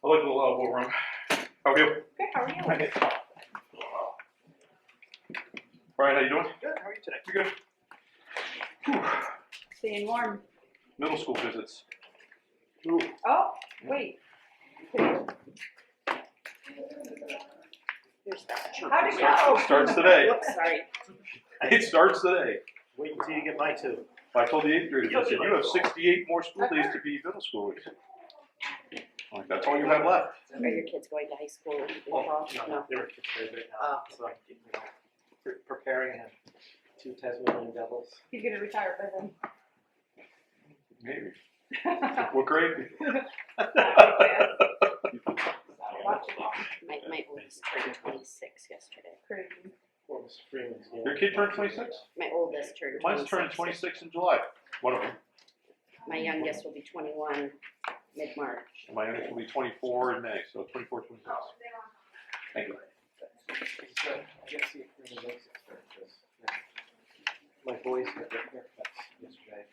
I like the little elbow room. How are you? Good, how are you? Hi. Brian, how you doing? Good, how are you today? You good? Whew. Staying warm. Middle school visits. Ooh. Oh, wait. Here's that chunk. How'd it go? Starts today. Whoops, sorry. It starts today. Wait until you get my two. I told the 8th graders, I said, you have 68 more school days to be middle schoolers. Like, that's all you have left. Are your kids going to high school in fall? No. They were prepared right now, so I'm preparing two Tasmanian devils. He's gonna retire by then. Maybe. What grade? My oldest turned 26 yesterday. Crazy. What was Freeman's game? Your kid turned 26? My oldest turned 26. Mine's turning 26 in July. One of them. My youngest will be 21 mid-March. And my youngest will be 24 in May, so 24, 26. Thank you. I gotta see if Freeman makes it start this. My boys had their haircuts yesterday.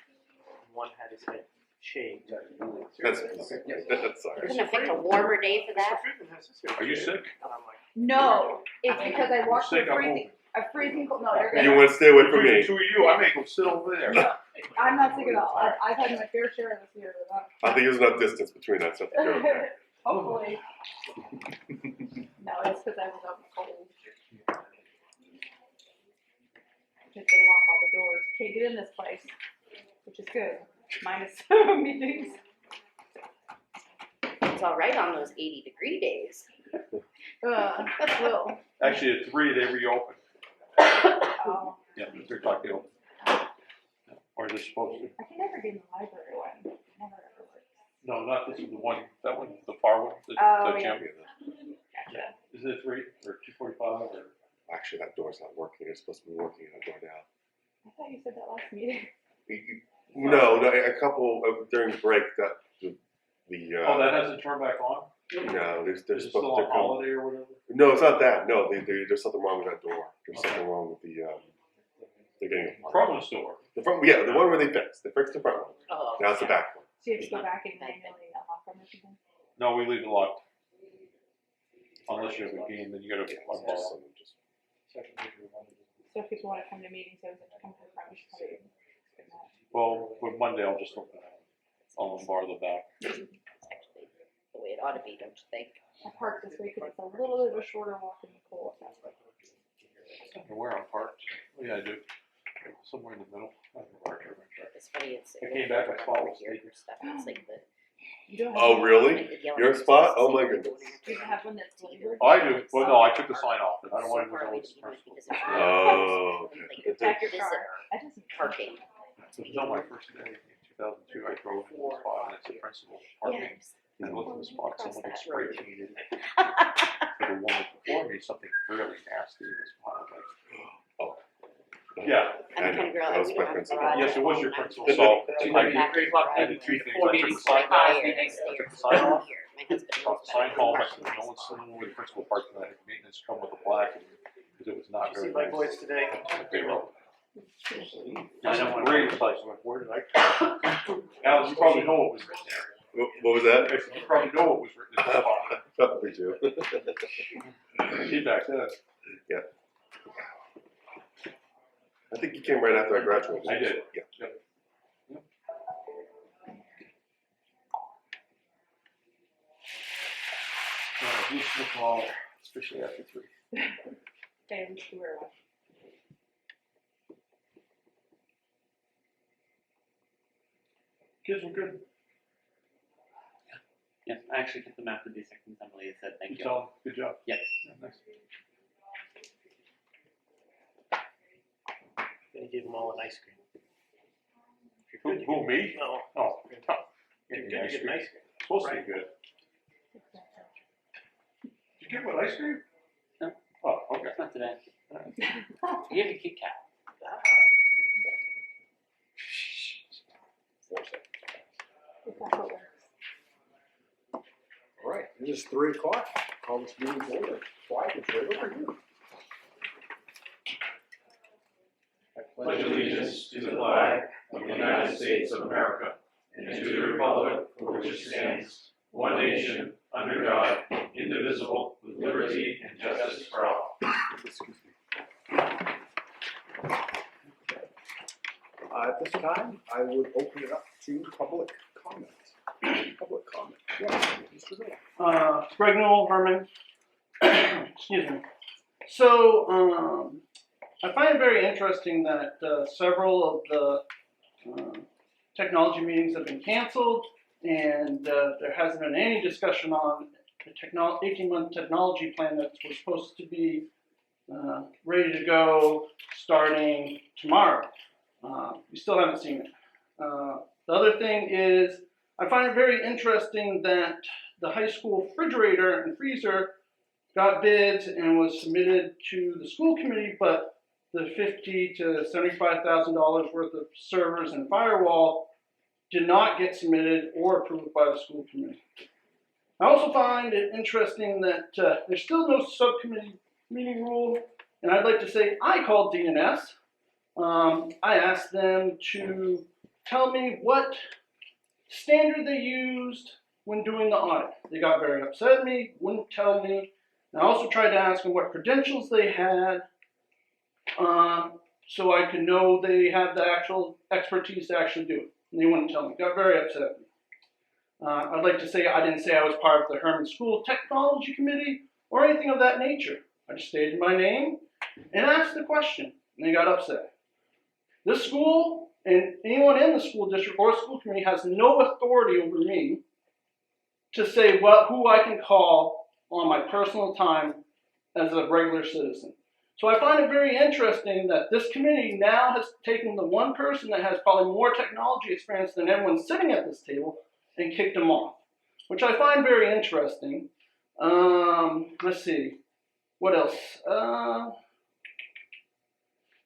One had his head shaved. That's Couldn't sorry. have picked a warmer day for that. Mr. Freeman has his hair Are you shaved. sick? And I'm like, No, it's because I walked Sick, through I'm freezing cold. No, you're good. You want to stay away from Between me? the two of you, I may go sit over there. No, I'm not sick at all. I've had my fair share this year. I think there's enough distance between us. That's a joke. Hopefully. No, it's because I was out in the cold. Just they lock all the doors. Can't get in this place, which is good. Minus meetings. It's all right on those 80-degree days. Will. Actually, at 3, they reopen. Oh, Yeah, they're talking open. Or they're supposed to. I can never get in the library one. Never ever works. No, not this is the one, that one, the far one, the Oh, gym. Gotcha. Is it 3 or 2:45 or? Actually, that door's not working. It's supposed to be working on the door now. I thought you said that last meeting. No, a couple during break that the Oh, that hasn't turned back on? no, Is they're it still supposed on to come. holiday or whatever? No, it's not that. No, there's something wrong with that door. There's something wrong with the they're getting Front one's still working. the front. Yeah, the one where they fixed. They fixed the front one. Oh, Now it's the back one. So you have to go back and manually unlock them or something? No, we leave it locked. Unless you have a game, then you gotta Yeah, unlock it's just it. something just. So if people want to come to meetings, they have to come to the front. We should probably explain that. Well, with Monday, I'll just open it. I'll unbar the back. it's actually the way it ought to be, don't you think? I parked this way because it's a little bit of a shorter walk in the cold. And where I'm parked? Oh, yeah, I do. Somewhere in the middle. I haven't parked everywhere. It's funny, it's I came back, I thought it was here taken. for stuff. It's like the You don't have Oh, one- really? like the yellow Your boxes, spot? Oh see my what they're goodness. doing. Do you have one that's labeled? Oh, I do. Well, no, I took the sign off. I don't want So to far, know we it's didn't use it personal. because it was Oh, like okay. the Back your visitor car. That doesn't parking. It was on my first day in 2002. I drove into the spot and it's the principal parking. Yeah. And I looked at the spot, someone had Cross that spray road. painted for the woman before me, something really nasty in the spot. I was like, Oh. yeah. I'm the kind of girl That that was we my don't have a principal. garage. Yes, it at was home, your and I'm principal. just So like, I going back did to the garage I did and two things. four I took the meetings sign for down. fire I upstairs. took the sign off. Here. My husband Brought knows the sign that. home. I said, no one's sitting with the principal parking. I had maintenance come with a black because it was not Did you see very my nice. boys today? They wrote. I know my grade place. I'm like, where did I come? Al, you probably know what was written there. What was that? I said, you probably know what was written in the spot. Probably do. Feedback there. Yeah. I think you came right after I graduated. I did. Yeah. Yep. Yep. You smoke all, especially after 3. Okay, we should wear one. Kids were good. Yes, I actually took them after the second assembly and said thank You you. tell them, good job. Yes. Yeah, nice. Then he gave them all an ice cream. Who, me? No. Oh, tough. You're Yeah, good to get an ice cream. Supposed to be good. Did you give him an ice cream? No. Oh, okay. Not today. I gave a Kit Kat. If that's what works. All right, it is 3 o'clock. Call this meeting to order. Flag is right over here. Pledge allegiance to the flag of the United States of America and to the republic for which it stands, one nation, under God, indivisible, with liberty and justice for all. At this time, I would open it up to public comment. Public comment. Yes, Mr. Miller. Greg Newell, Hermon. Excuse me. So, I find it very interesting that several of the technology meetings have been canceled, and there hasn't been any discussion on the 18-month technology plan that was supposed to be ready to go starting tomorrow. We still haven't seen it. The other thing is, I find it very interesting that the high school refrigerator and freezer got bids and was submitted to the school committee, but the $50,000 to $75,000 worth of servers and firewall did not get submitted or approved by the school committee. I also find it interesting that there's still no subcommittee meeting rule, and I'd like to say I called DNS. I asked them to tell me what standard they used when doing the audit. They got very upset at me, wouldn't tell me. And I also tried to ask them what credentials they had, so I could know they have the actual expertise to actually do it. And they wouldn't tell me. Got very upset at me. I'd like to say I didn't say I was part of the Hermon School Technology Committee or anything of that nature. I just stated my name and asked the question, and they got upset. This school and anyone in the school district or school committee has no authority over me to say who I can call on my personal time as a regular citizen. So I find it very interesting that this committee now has taken the one person that has probably more technology experience than everyone sitting at this table and kicked him off, which I find very interesting. Let's see, what else?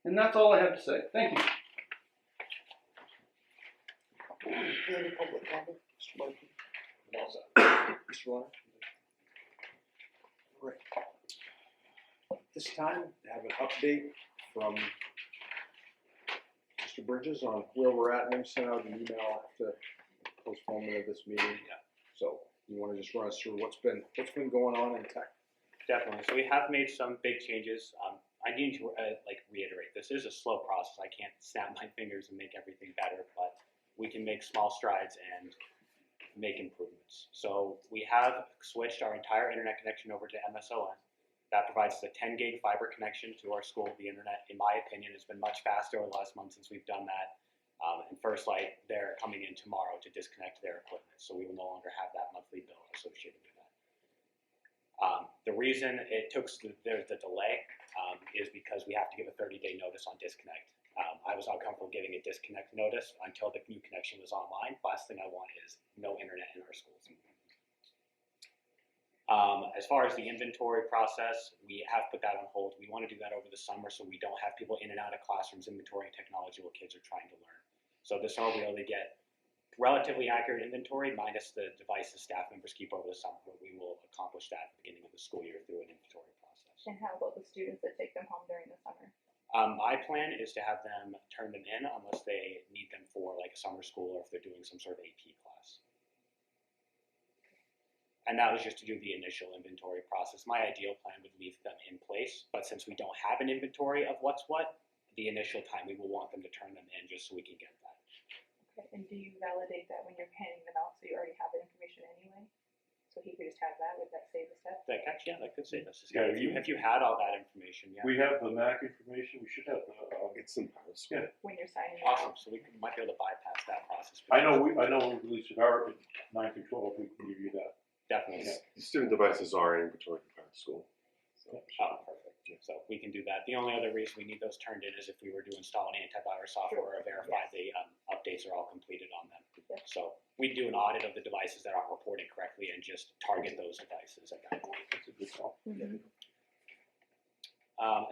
And that's all I have to say. Thank you. Any public comment? Mr. Markey? Mr. Leonard? Great. This time, I have an update from Mr. Bridges on where we're at. And we sent out an email after postponement of this meeting. Yeah. So you want to just run us through what's been going on in tech? Definitely. So we have made some big changes. I need to reiterate, this is a slow process. I can't snap my fingers and make everything better, but we can make small strides and make improvements. So we have switched our entire internet connection over to MSON. That provides a 10 gig fiber connection to our school. The internet, in my opinion, has been much faster over the last month since we've done that. And First Light, they're coming in tomorrow to disconnect their equipment, so we will no longer have that monthly bill associated with that. The reason it took the delay is because we have to give a 30-day notice on disconnect. I was not comfortable giving a disconnect notice until the new connection was online. Last thing I want is no internet in our schools. As far as the inventory process, we have put that on hold. We want to do that over the summer so we don't have people in and out of classrooms inventorying technology while kids are trying to learn. So this summer we only get relatively accurate inventory minus the devices staff members keep over the summer, but we will accomplish that at the beginning of the school year through an inventory process. And how about the students that take them home during the summer? My plan is to have them turn them in unless they need them for like a summer school or if they're doing some sort of AP class. And that was just to do the initial inventory process. My ideal plan would leave them in place, but since we don't have an inventory of what's what, the initial time we will want them to turn them in just so we can get that. Okay. And do you validate that when you're handing them out so you already have that information anyway? So he could just have that, would that save the step? That could save us. Yeah, if you had all that information, yeah. We have the MAC information, we should have the, It's in Paris. yeah. When you're signing it Awesome. out? So we might be able to bypass that process. I know we released our 9 through 12, we can give you that. Definitely. The student devices are in inventory for Paris school. So. Oh, perfect. So we can do that. The only other reason we need those turned in is if we were to install an antivirus software or verify the updates are all completed on them. So we do an audit of the devices that aren't reporting correctly and just target those devices at that point. That's a good call. Mm-hmm.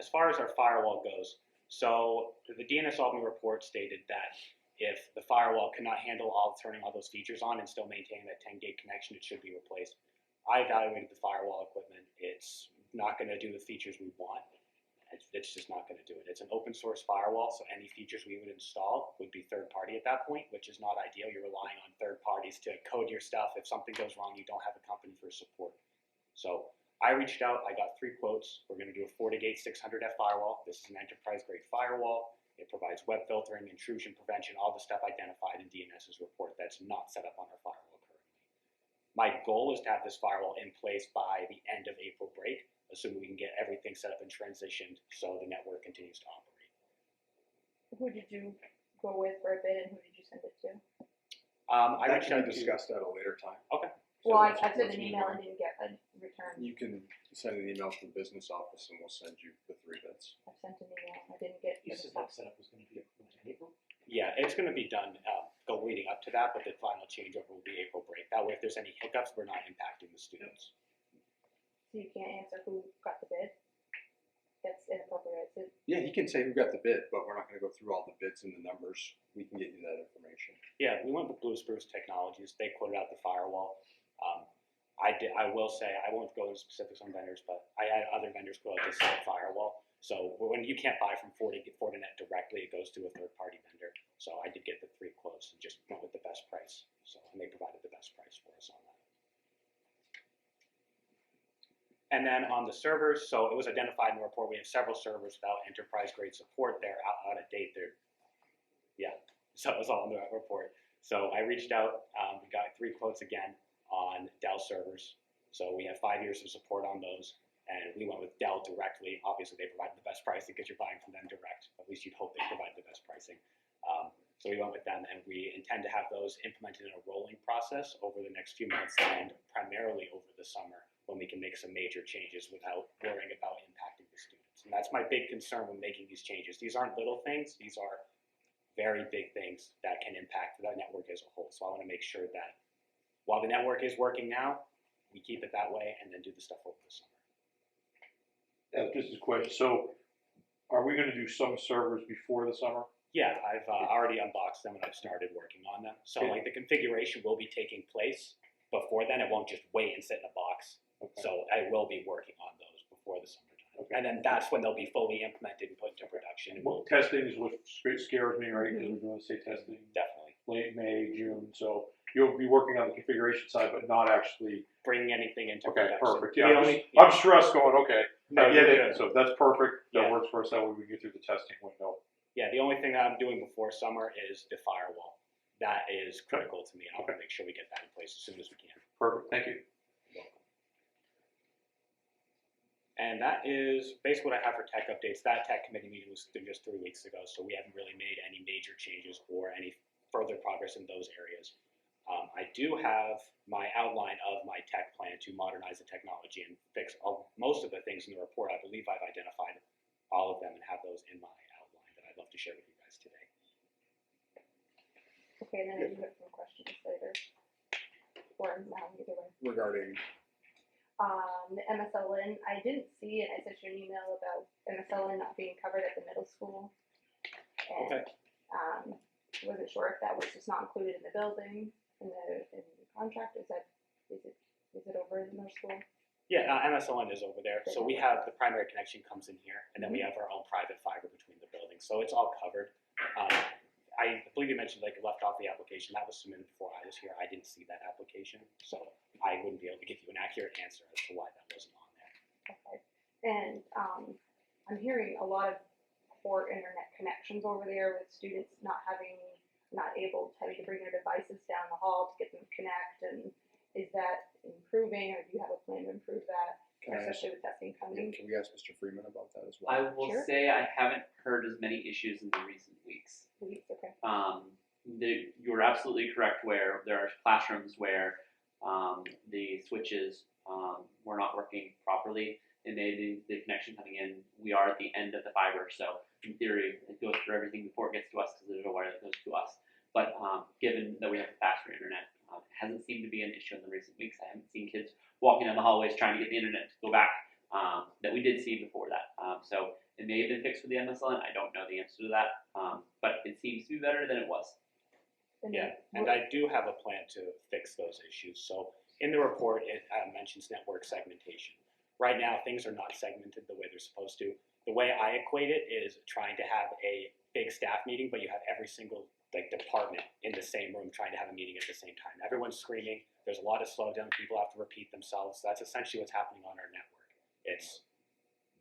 As far as our firewall goes, so the DNS Albany report stated that if the firewall cannot handle turning all those features on and still maintaining that 10 gig connection, it should be replaced. I evaluated the firewall equipment. It's not going to do the features we want. It's just not going to do it. It's an open source firewall, so any features we would install would be third party at that point, which is not ideal. You're relying on third parties to code your stuff. If something goes wrong, you don't have a company for support. So I reached out. I got 3 quotes. We're going to do a FortiGate 600F firewall. This is an enterprise grade firewall. It provides web filtering, intrusion prevention, all the stuff identified in DNS's report that's not set up on our firewall currently. My goal is to have this firewall in place by the end of April break, assuming we can get everything set up and transitioned so the network continues to operate. Who did you go with for a bid and who did you send it to? I That reached can out be to. discussed at a later time. Okay. Well, I let's- sent let's an move email on. and didn't get a return. You can send an email to the business office and we'll send you the 3 bids. I sent an email. I didn't get You the said that response. setup was gonna be approved in April? Yeah, it's going to be done go leading up to that, but the final changeover will be April break. That way, if there's any hiccups, we're not impacting the students. So you can't answer who got the bid? That's inappropriate. Yeah, he can say who got the bid, but we're not gonna go through all the bids and the numbers. We can get you that information. Yeah, we went with Blue Spruce Technologies. They quoted out the firewall. I will say, I won't go into specifics on vendors, but I had other vendors quote out the same firewall. So when you can't buy from Fortinet directly, it goes to a third-party vendor. So I did get the 3 quotes and just went with the best price. So, and they provided the best price for us on that. And then on the servers, so it was identified in the report, we have several servers without enterprise-grade support. They're out of date. So it was all in the report. So I reached out. We got 3 quotes again on Dell servers. So we have 5 years of support on those. And we went with Dell directly. Obviously, they provided the best pricing because you're buying from them direct. At least you'd hope they provide the best pricing. So we went with them, and we intend to have those implemented in a rolling process over the next few months and primarily over the summer when we can make some major changes without worrying about impacting the students. And that's my big concern when making these changes. These aren't little things. These are very big things that can impact the network as a whole. So I want to make sure that while the network is working now, we keep it that way and then do the stuff over the summer. Just a question, so are we gonna do some servers before the summer? Yeah, I've already unboxed them and I've started working on them. So Okay. like the configuration will be taking place before then. It won't just wait and sit in a box. Okay. So I will be working on those before the summertime. Okay. And then that's when they'll be fully implemented and put into production. Well, testing is what scares me, right, because we're gonna say testing Definitely. late May, June, so you'll be working on the configuration side, but not actually, Bringing anything into okay, production. perfect, The yeah, only- I'm stressed going, okay, No, I get you're it, good. so that's perfect, that Yeah. works for us, that way we get through the testing window. Yeah, the only thing that I'm doing before summer is the firewall. That is critical to me, and I want to make sure we get that in place as soon as we can. Perfect, thank you. And that is basically what I have for tech updates. That tech committee meeting was just 3 weeks ago, so we haven't really made any major changes or any further progress in those areas. I do have my outline of my tech plan to modernize the technology and fix most of the things in the report. I believe I've identified all of them and have those in my outline that I'd love to share with you guys today. Okay, and then I do have some questions later. Or now, either way. Regarding, The MSLN, I didn't see, and I sent you an email about MSLN not being covered at the middle school. And, Okay. Wasn't sure if that was just not included in the building, in the contract, is it over in the middle school? Yeah, MSLN is over there. So we have the primary connection comes in here, and then we have our own private fiber between the buildings. So it's all covered. I believe you mentioned like left off the application. That was submitted before I was here. I didn't see that application, so I wouldn't be able to give you an accurate answer as to why that wasn't on there. Okay. And I'm hearing a lot of poor internet connections over there with students not having to bring their devices down the hall to get them to connect. And is that improving, or do you have a plan to improve that, Can I ask- especially with testing coming? can we ask Mr. Freeman about that as well? I will Sure. say I haven't heard as many issues in the recent weeks. Okay. You're absolutely correct where there are classrooms where the switches were not working properly and the connection coming in, we are at the end of the fiber, so in theory it goes through everything before it gets to us because there's a wire that goes to us. But given that we have faster internet, it hasn't seemed to be an issue in the recent weeks. I haven't seen kids walking down the hallways trying to get the internet to go back that we did see before that. So it may have been fixed with the MSLN. I don't know the answer to that, but it seems to be better than it was. And Yeah, then and I do have a plan to fix those issues. So in the report, it mentions network segmentation. Right now, things are not segmented the way they're supposed to. the way I equate it is trying to have a big staff meeting, but you have every single like department in the same room trying to have a meeting at the same time. Everyone's screaming. There's a lot of slowdown. People have to repeat themselves. That's essentially what's happening on our network.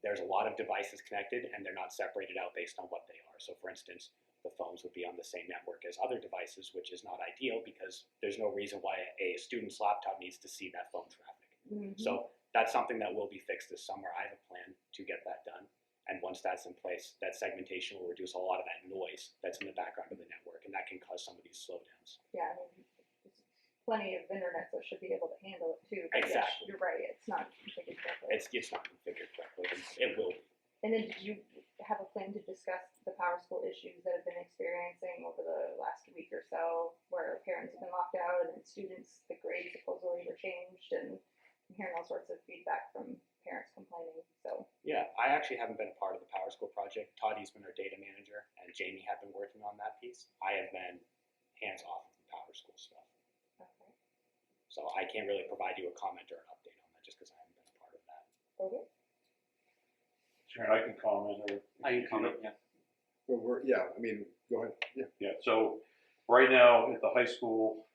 There's a lot of devices connected, and they're not separated out based on what they are. So, for instance, the phones would be on the same network as other devices, which is not ideal because there's no reason why a student's laptop needs to see that phone traffic. So that's something that will be fixed this summer. I have a plan to get that done. And once that's in place, that segmentation will reduce a lot of that noise that's in the background of the network, and that can cause some of these slowdowns. Yeah, I mean, there's plenty of internet that should be able to handle it too. But yes, Exactly. you're right. It's not configured correctly. It's not configured correctly, and it will be. And then did you have a plan to discuss the power school issues that have been experiencing over the last week or so, where parents have been locked out and then students, the grades supposedly were changed, and I'm hearing all sorts of feedback from parents complaining. So Yeah, I actually haven't been a part of the Power School project. Toddie's been our data manager, and Jamie have been working on that piece. I have been hands off of the Power School stuff. okay. So I can't really provide you a comment or an update on that just because I haven't been a part of that. Okay. Sharon, I can comment or. I can comment, yeah. Well, yeah, I mean, go ahead. Yeah. Yeah, so right now at the high school,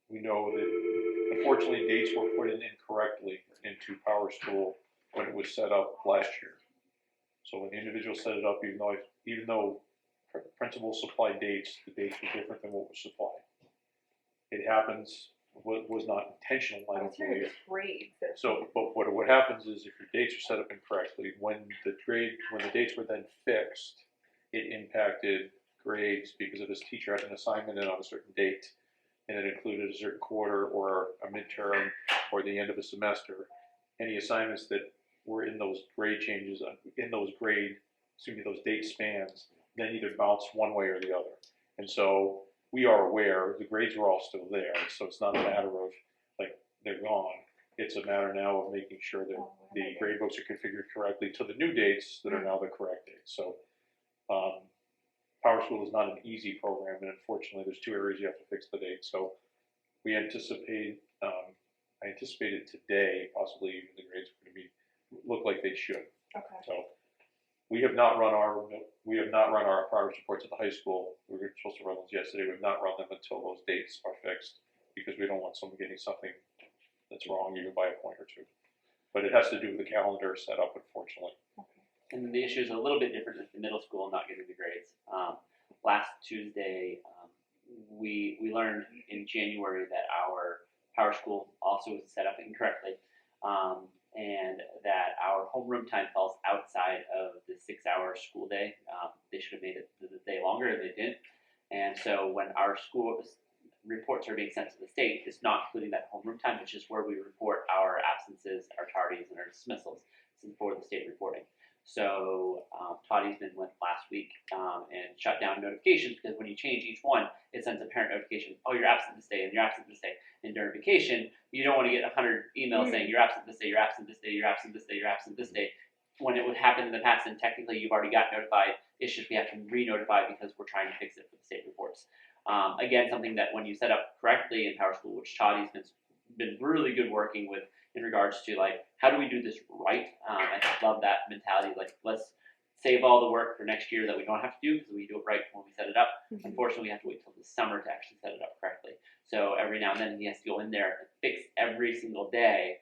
we know that unfortunately dates were put in incorrectly into Power School when it was set up last year. So when the individual set it up, even though principal supplied dates, the dates were different than what was supplied. It happens, was not intentional, I I don't was hearing believe. this grades. That So, but what happens is if your dates are set up incorrectly, when the dates were then fixed, it impacted grades because if this teacher had an assignment in on a certain date, and it included a certain quarter or a midterm or the end of a semester, any assignments that were in those grade changes, those date spans, then either bounce one way or the other. And so we are aware the grades are all still there, so it's not a matter of like they're gone. It's a matter now of making sure that the grade books are configured correctly to the new dates that are now the correct dates. So Power School is not an easy program, and unfortunately there's two areas you have to fix the date. So we anticipate, I anticipated today, possibly even the grades are going to look like they should. Okay. So we have not run our progress reports at the high school. We were supposed to run those yesterday. We've not run them until those dates are fixed because we don't want someone getting something that's wrong even by a point or two. But it has to do with the calendar set up, unfortunately. And the issue is a little bit different with the middle school not getting the grades. Last Tuesday, we learned in January that our Power School also was set up incorrectly, and that our homeroom time falls outside of the 6-hour school day. They should have made it the day longer, and they didn't. And so when our school reports are being sent to the state, it's not including that homeroom time, which is where we report our absences, our tardies, and our dismissals. This is for the state reporting. So Toddie's went last week and shut down notifications because when you change each one, it sends a parent notification, oh, you're absent this day, and you're absent this day. And during vacation, you don't want to get 100 emails saying you're absent this day, you're absent this day, you're absent this day, you're absent this day. When it would happen in the past, and technically you've already got notified, it's just we have to re-notify because we're trying to fix it for the state reports. Again, something that when you set up correctly in Power School, which Toddie's been really good working with in regards to like, how do we do this right? I love that mentality. Like, let's save all the work for next year that we don't have to do because we do it right when we set it up. Mm-hmm. Unfortunately, we have to wait till the summer to actually set it up correctly. So every now and then he has to go in there and fix every single day,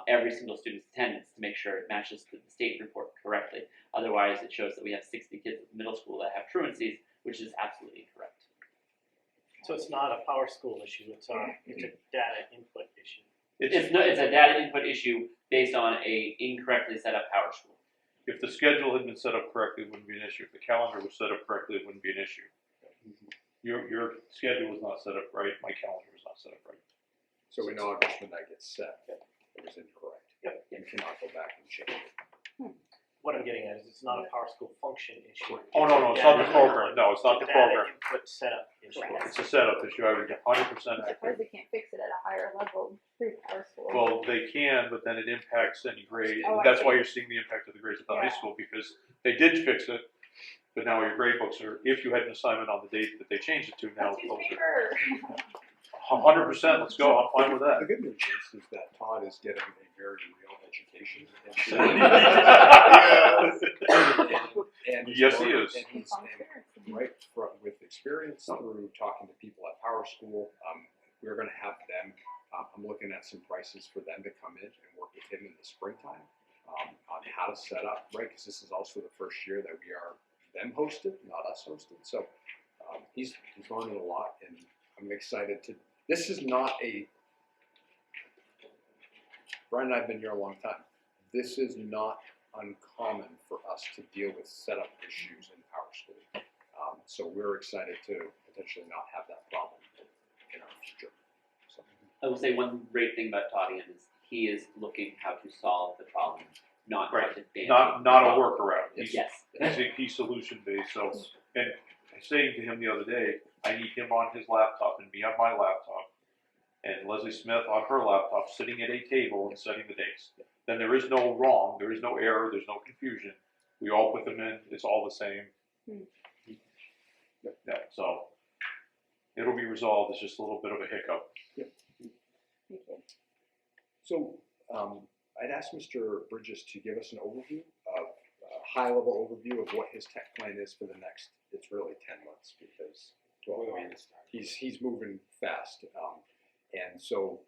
every single student's attendance to make sure it matches the state report correctly. Otherwise, it shows that we have 60 kids at the middle school that have truancies, which is absolutely incorrect. So it's not a Power School issue, it's a data input issue. It's a data input issue based on a incorrectly set up Power School. If the schedule had been set up correctly, it wouldn't be an issue. If the calendar was set up correctly, it wouldn't be an issue. Your schedule was not set up right. My calendar was not set up right. So in August, when that gets set, it was incorrect. Yep. You cannot go back and change it. What I'm getting at is it's not a Power School function issue. Oh, no, it's not the program. No, it's not the program. Data input setup issue. Correct. It's a setup issue. I would be 100% I'm accurate. surprised they can't fix it at a higher level through Power School. Well, they can, but then it impacts any grade. Oh, I That's see. why you're seeing the impact of the grades at the high Yeah. school because they did fix it, but now your grade books are, if you had an assignment on the date that they changed it to, now That's those his are paper. 100%. Let's go. I'm fine with that. The good news is that Todd is getting a very real education. And Yes, he is. And he's, and right with experience through talking to people at Power School, we're going to have them. I'm looking at some prices for them to come in and work with him in the springtime on how to set up, right? Because this is also the first year that we are them hosted, not us hosted. So he's learning a lot, and I'm excited to. This is not a. Brian and I have been here a long time. This is not uncommon for us to deal with setup issues in Power School. So we're excited to potentially not have that problem in our future. So. I will say one great thing about Todian is he is looking how to solve the problem, not how Right. to damage Not a workaround. Yes. He's solution based. So, and I was saying to him the other day, I need him on his laptop and me on my laptop, and Leslie Smith on her laptop, sitting at a table and setting the dates. Then there is no wrong, there is no error, there's no confusion. We all put them in. It's all the same. Yeah. So it'll be resolved. It's just a little bit of a hiccup. So I'd asked Mr. Bridges to give us an overview of high-level overview of what his tech plan is for the next. It's really 10 months because he's moving fast, and so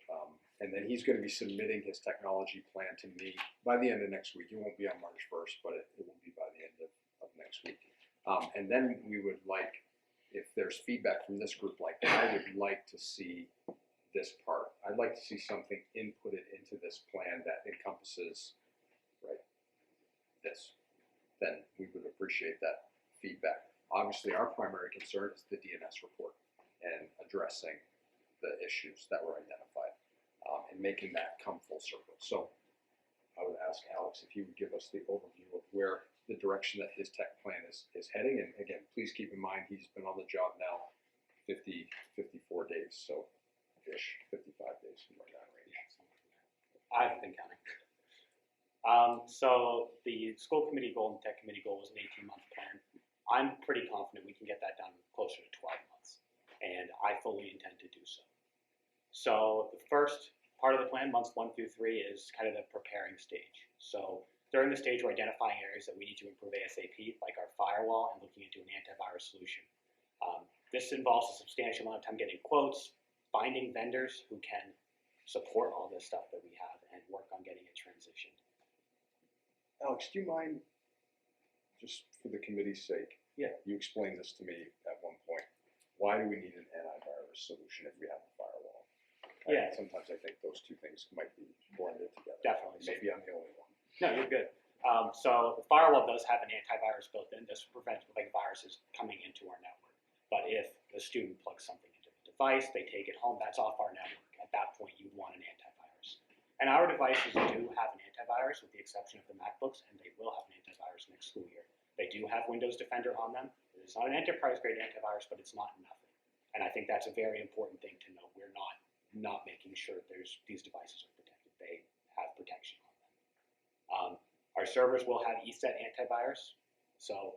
and then he's going to be submitting his technology plan to me by the end of next week. It won't be on March 1st, but it will be by the end of next week. And then we would like, if there's feedback from this group, like I would like to see this part. I'd like to see something inputted into this plan that encompasses, right, this. Then we would appreciate that feedback. Obviously, our primary concern is the DNS report and addressing the issues that were identified and making that come full circle. So I would ask Alex if he would give us the overview of where the direction that his tech plan is heading. And again, please keep in mind, he's been on the job now 54 days, so ish, 55 days, somewhere in that range. I haven't been counting. So the school committee goal and tech committee goal was an 18-month plan. I'm pretty confident we can get that done closer to 12 months, and I fully intend to do so. So the first part of the plan, months 1 through 3, is kind of the preparing stage. So during the stage, we're identifying areas that we need to improve ASAP, like our firewall, and looking into an antivirus solution. This involves a substantial amount of time getting quotes, finding vendors who can support all this stuff that we have, and work on getting it transitioned. Alex, do you mind, just for the committee's sake, you explained this to me at one point. Why do we need an antivirus solution if we have a firewall? Yeah. Sometimes I think those two things might be blended together. Definitely. Maybe I'm the only one. No, you're good. So the firewall does have an antivirus built in. This prevents like viruses coming into our network. But if the student plugs something into the device, they take it home, that's off our network. At that point, you'd want an antivirus. And our devices do have an antivirus, with the exception of the MacBooks, and they will have an antivirus next school year. They do have Windows Defender on them. It's not an enterprise-grade antivirus, but it's not nothing. And I think that's a very important thing to know. We're not making sure these devices are protected. They have protection on them. Our servers will have ESET antivirus, so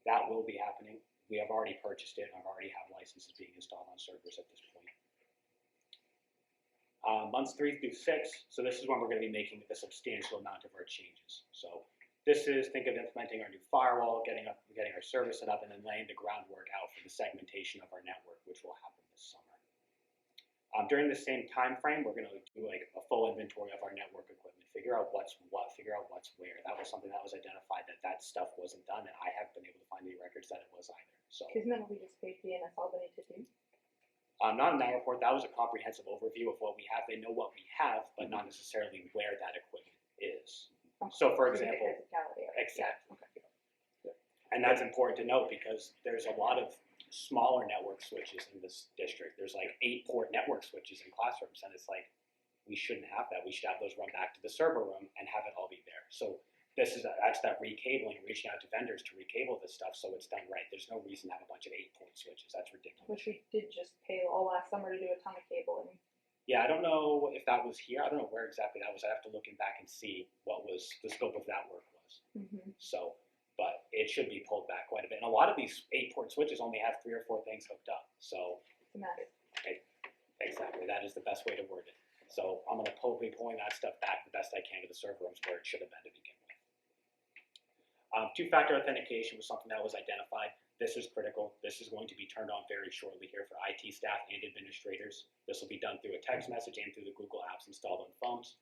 that will be happening. We have already purchased it and already have licenses being installed on servers at this point. Months 3 through 6, so this is when we're going to be making a substantial amount of our changes. So this is, think of implementing our new firewall, getting our server set up, and then laying the groundwork out for the segmentation of our network, which will happen this summer. During the same time frame, we're going to do like a full inventory of our network equipment, figure out what's what, figure out what's where. That was something that was identified that stuff wasn't done, and I haven't been able to find any records that it was either. So Isn't that what we just paid DNS Albany to do? not in that report. That was a comprehensive overview of what we have. They know what we have, but not necessarily where that equipment is. So, for example, exactly. Okay. And that's important to note because there's a lot of smaller network switches in this district. There's like 8-port network switches in classrooms, and it's like, we shouldn't have that. We should have those run back to the server room and have it all be there. So that's that recabling, reaching out to vendors to recable this stuff so it's done right. There's no reason to have a bunch of 8-port switches. That's ridiculous. Which we did just pay all last summer to do a ton of cabling. Yeah, I don't know if that was here. I don't know where exactly that was. I have to look back and see what was the scope of that work was. Mm-hmm. So, but it should be pulled back quite a bit. And a lot of these 8-port switches only have 3 or 4 things hooked up. So, Thematic. exactly, that is the best way to word it. So I'm going to be pulling that stuff back the best I can to the server rooms where it should have been to begin with. Two-factor authentication was something that was identified. This is critical. This is going to be turned on very shortly here for IT staff and administrators. This will be done through a text message and through the Google Apps installed on phones.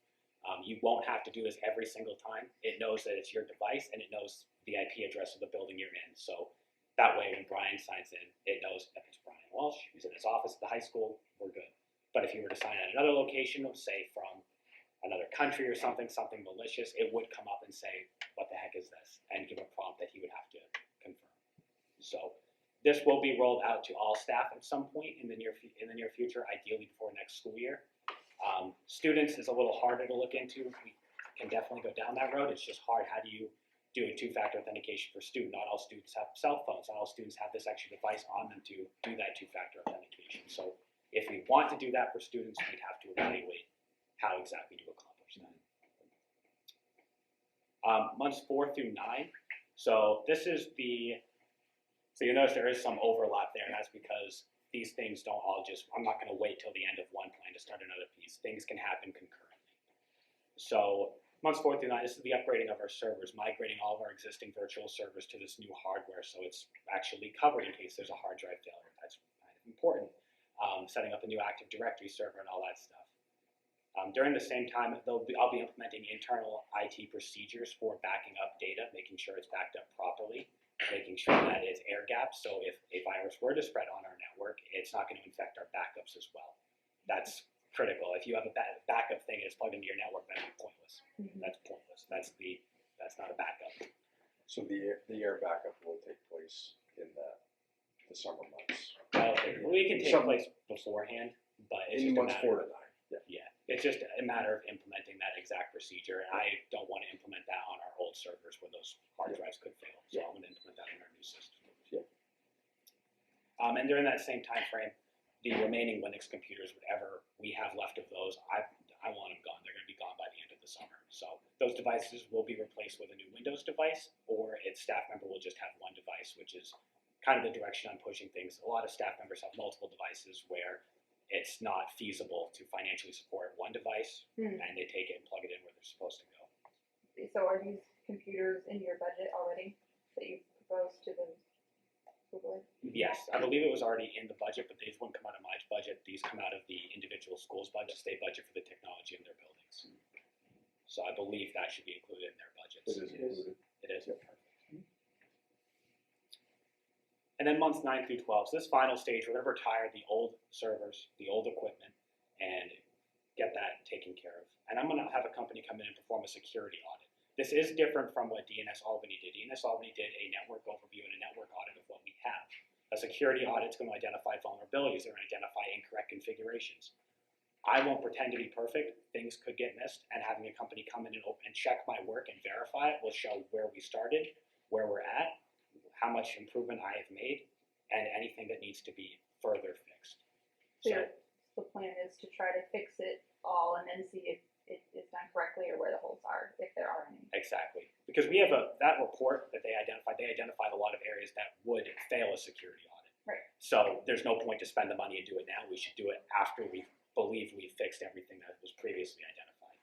You won't have to do this every single time. It knows that it's your device and it knows the IP address of the building you're in. So that way when Brian signs in, it knows that it's Brian Walsh. He's in his office at the high school. We're good. But if you were to sign at another location, say from another country or something malicious, it would come up and say, what the heck is this? And give a prompt that he would have to confirm. So this will be rolled out to all staff at some point in the near future, ideally before next school year. Students is a little harder to look into. We can definitely go down that road. It's just hard. How do you do a two-factor authentication for student? Not all students have cell phones. Not all students have this extra device on them to do that two-factor authentication. So if we want to do that for students, we'd have to evaluate how exactly to accomplish that. Months 4 through 9. So this is so you notice there is some overlap there, and that's because these things don't all I'm not going to wait till the end of one plan to start another piece. Things can happen concurrently. So months 4 through 9, this is the upgrading of our servers, migrating all of our existing virtual servers to this new hardware, so it's actually covered in case there's a hard drive failure. That's kind of important. Setting up a new Active Directory server and all that stuff. During the same time, I'll be implementing internal IT procedures for backing up data, making sure it's backed up properly, making sure that it's air gapped, so if a virus were to spread on our network, it's not going to infect our backups as well. That's critical. If you have a backup thing and it's plugged into your network, that's pointless. Mm-hmm. That's pointless. That's not a backup. So the air backup will take place in the summer months. We can take place beforehand, but it's In just a months matter 4 to 9. Yeah, it's just a matter of implementing that exact procedure. I don't want to implement that on our old servers where those hard drives could fail. So I'm going to implement that in our new system. Yeah. And during that same time frame, the remaining Linux computers, whatever we have left of those, I want them gone. They're going to be gone by the end of the summer. So those devices will be replaced with a new Windows device, or its staff member will just have one device, which is kind of the direction I'm pushing things. A lot of staff members have multiple devices where it's not feasible to financially support one device, and they take it and plug it in where they're supposed to go. So are these computers in your budget already that you proposed to the school board? Yes, I believe it was already in the budget, but these wouldn't come out of my budget. These come out of the individual schools' budgets. They budget for the technology in their buildings. So I believe that should be included in their budgets. It is included. It is. Perfect. And then months 9 through 12. So this final stage, we're going to retire the old servers, the old equipment, and get that taken care of. And I'm going to have a company come in and perform a security audit. This is different from what DNS Albany did. DNS Albany did a network overview and a network audit of what we have. A security audit is going to identify vulnerabilities. They're going to identify incorrect configurations. I won't pretend to be perfect. Things could get missed, and having a company come in and check my work and verify it will show where we started, where we're at, how much improvement I have made, and anything that needs to be further fixed. So the plan is to try to fix it all and then see if it is done correctly or where the holes are, if there are any. Exactly. Because we have that report that they identified a lot of areas that would fail a security audit. Right. So there's no point to spend the money and do it now. We should do it after we believe we fixed everything that was previously identified.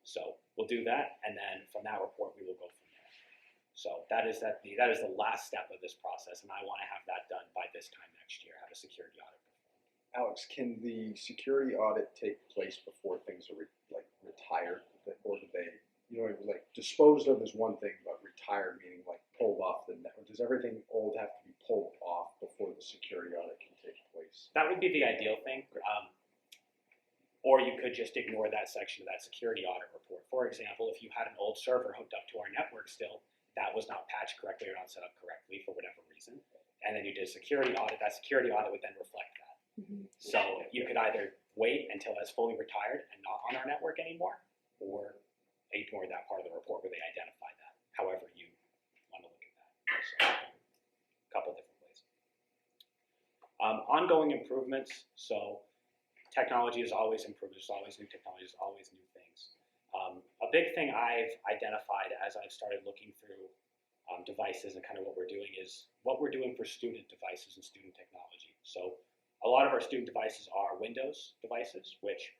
So we'll do that, and then from that report we will go from there. So that is the last step of this process, and I want to have that done by this time next year, have a security audit performed. Alex, can the security audit take place before things are retired, or do they, disposed of is one thing, but retired meaning pulled off the network? Does everything old have to be pulled off before the security audit can take place? That would be the ideal thing. Or you could just ignore that section of that security audit report. For example, if you had an old server hooked up to our network still, that was not patched correctly or not set up correctly for whatever reason, and then you did a security audit, that security audit would then reflect that. Mm-hmm. So you could either wait until that's fully retired and not on our network anymore, or ignore that part of the report where they identify that, however you want to look at that. So, a couple different ways. Ongoing improvements, so technology is always improved, there's always new technology, there's always new things. A big thing I've identified as I've started looking through devices and kind of what we're doing is what we're doing for student devices and student technology. So a lot of our student devices are Windows devices, which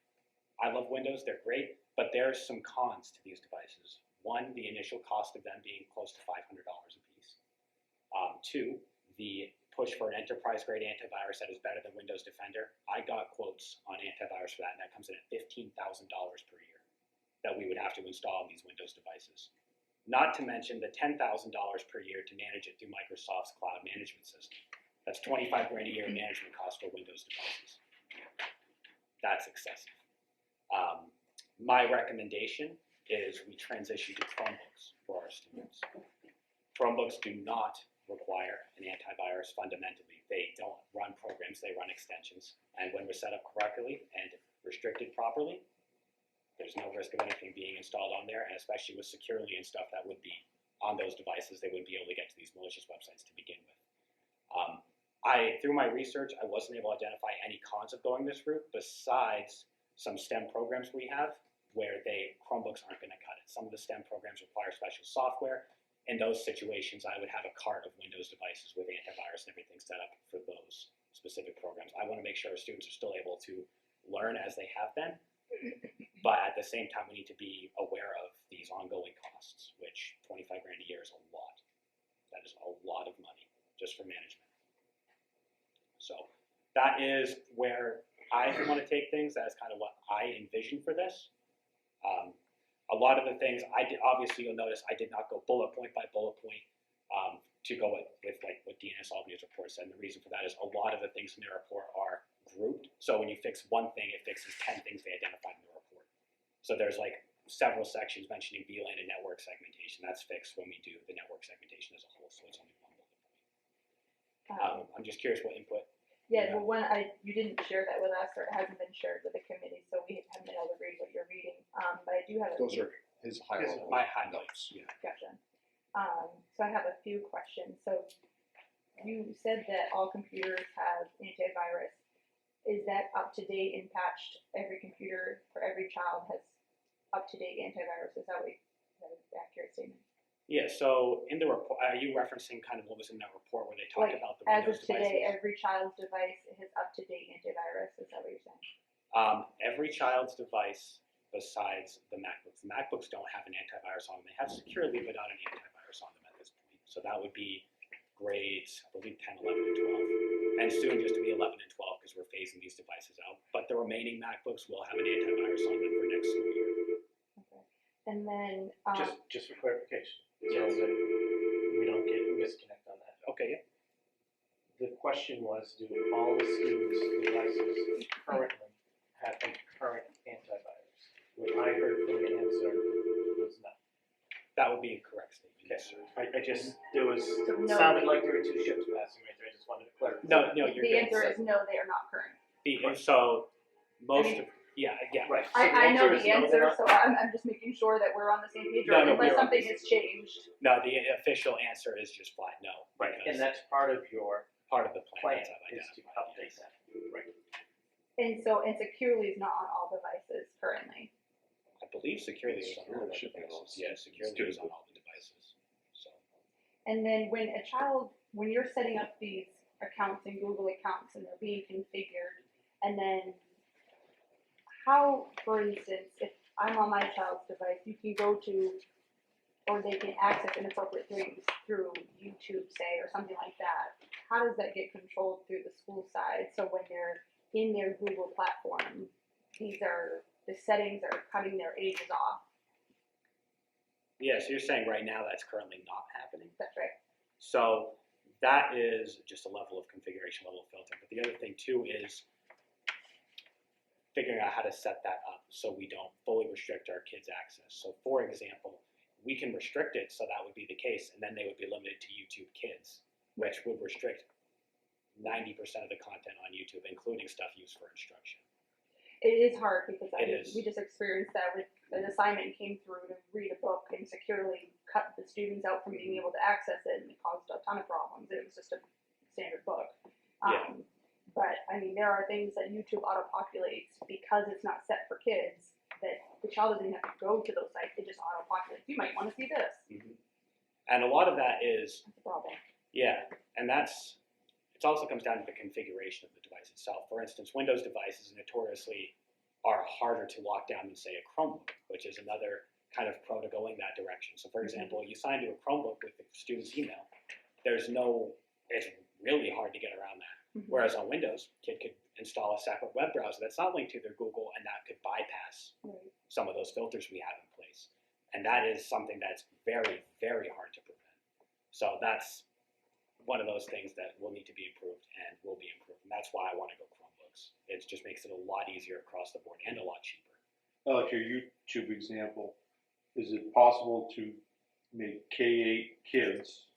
I love Windows, they're great, but there's some cons to these devices. One, the initial cost of them being close to $500 a piece. Two, the push for an enterprise-grade antivirus that is better than Windows Defender. I got quotes on antivirus for that, and that comes in at $15,000 per year that we would have to install on these Windows devices. Not to mention the $10,000 per year to manage it through Microsoft's cloud management system. That's $25,000 a year management cost for Windows devices. That's excessive. My recommendation is we transition to Chromebooks for our students. Chromebooks do not require an antivirus fundamentally. They don't run programs, they run extensions. And when we're set up correctly and restricted properly, there's no risk of anything being installed on there, and especially with security and stuff that would be on those devices, they wouldn't be able to get to these malicious websites to begin with. Through my research, I wasn't able to identify any cons of going this route besides some STEM programs we have where Chromebooks aren't going to cut it. Some of the STEM programs require special software. In those situations, I would have a cart of Windows devices with antivirus and everything set up for those specific programs. I want to make sure our students are still able to learn as they have been, but at the same time, we need to be aware of these ongoing costs, which $25,000 a year is a lot. That is a lot of money just for management. So that is where I want to take things. That is kind of what I envision for this. A lot of the things obviously you'll notice I did not go bullet point by bullet point to go with like what DNS Albany's report said. And the reason for that is a lot of the things in their report are grouped. So when you fix one thing, it fixes 10 things they identified in the report. So there's like several sections mentioning VLAN and network segmentation. That's fixed when we do the network segmentation as a whole. So it's only one bullet point. I'm just curious what input. Yeah, well, you didn't share that with us, or it hasn't been shared with the committee, so we haven't been able to read what you're reading. But I do have Those are his high level. My highlights. Yeah. Gotcha. So I have a few questions. So you said that all computers have antivirus. Is that up to date and patched? Every computer for every child has up to date antivirus. Is that an accurate statement? Yeah, so in the report, are you referencing kind of what was in that report where they talked about the As Windows of today, devices? every child's device has up to date antivirus. Is that what you're saying? Every child's device besides the MacBooks don't have an antivirus on them. They have security, but not an antivirus on them at this point. So that would be grades, I believe 10, 11, and 12. And soon just to be 11 and 12 because we're phasing these devices out. But the remaining MacBooks will have an antivirus on them for next school year. Okay. And then Just for clarification, so that we don't get misconnect on that. Okay, yeah. The question was, do all the students' devices currently have a current antivirus? What I heard from the answer was no. That would be a correct statement. Okay. Yes, sir. It sounded like there were two ships passing right there. I just wanted to clarify. No, you're the good. answer is no, they are not current. So most I mean, of yeah. Right. So I know is the no, they're answer, not- so I'm just making sure that we're on the same page, No, or no, unless we're on something the has changed. No, the official answer is just flat no. Right, because and that's part of your part of the plan plan. I've is to identified, update yes. that. Right. And securely is not on all devices currently. I believe security is on all the Should be on all. devices. Yeah, security is on all the devices. So And then when you're setting up these accounts and Google accounts and they're being configured, and then how, for instance, if I'm on my child's device, you can go to, or they can access inappropriate things through YouTube, say, or something like that. How does that get controlled through the school side? So when they're in their Google platform, the settings are cutting their ages off. yeah, so you're saying right now that's currently not happening. That's right. So that is just a level of configuration, level of filter. But the other thing too is figuring out how to set that up so we don't fully restrict our kids' access. So for example, we can restrict it so that would be the case, and then they would be limited to YouTube Kids, which would restrict 90% of the content on YouTube, including stuff used for instruction. It is hard because It we just experienced that with an assignment came through to read a book and securely cut the students out from being able to access it, and it caused a ton of problems. It was just a standard book. Yeah. But I mean, there are things that YouTube auto-populates because it's not set for kids that the child doesn't even have to go to those sites. It just auto-populates. You might want to see this. Mm-hmm. And a lot of that is, That's a problem. yeah, and it also comes down to the configuration of the device itself. For instance, Windows devices notoriously are harder to lock down than, say, a Chromebook, which is another kind of pro to going that direction. So, for example, you sign to a Chromebook with the student's email. It's really hard to get around that. Whereas on Windows, kid could install a separate web browser that's not linked to their Google, and that could bypass some of those filters we have in place. And that is something that's very, very hard to prevent. So that's one of those things that will need to be improved and will be improved. And that's why I want to go Chromebooks. It just makes it a lot easier across the board and a lot cheaper. I like your YouTube example. Is it possible to make K-8 kids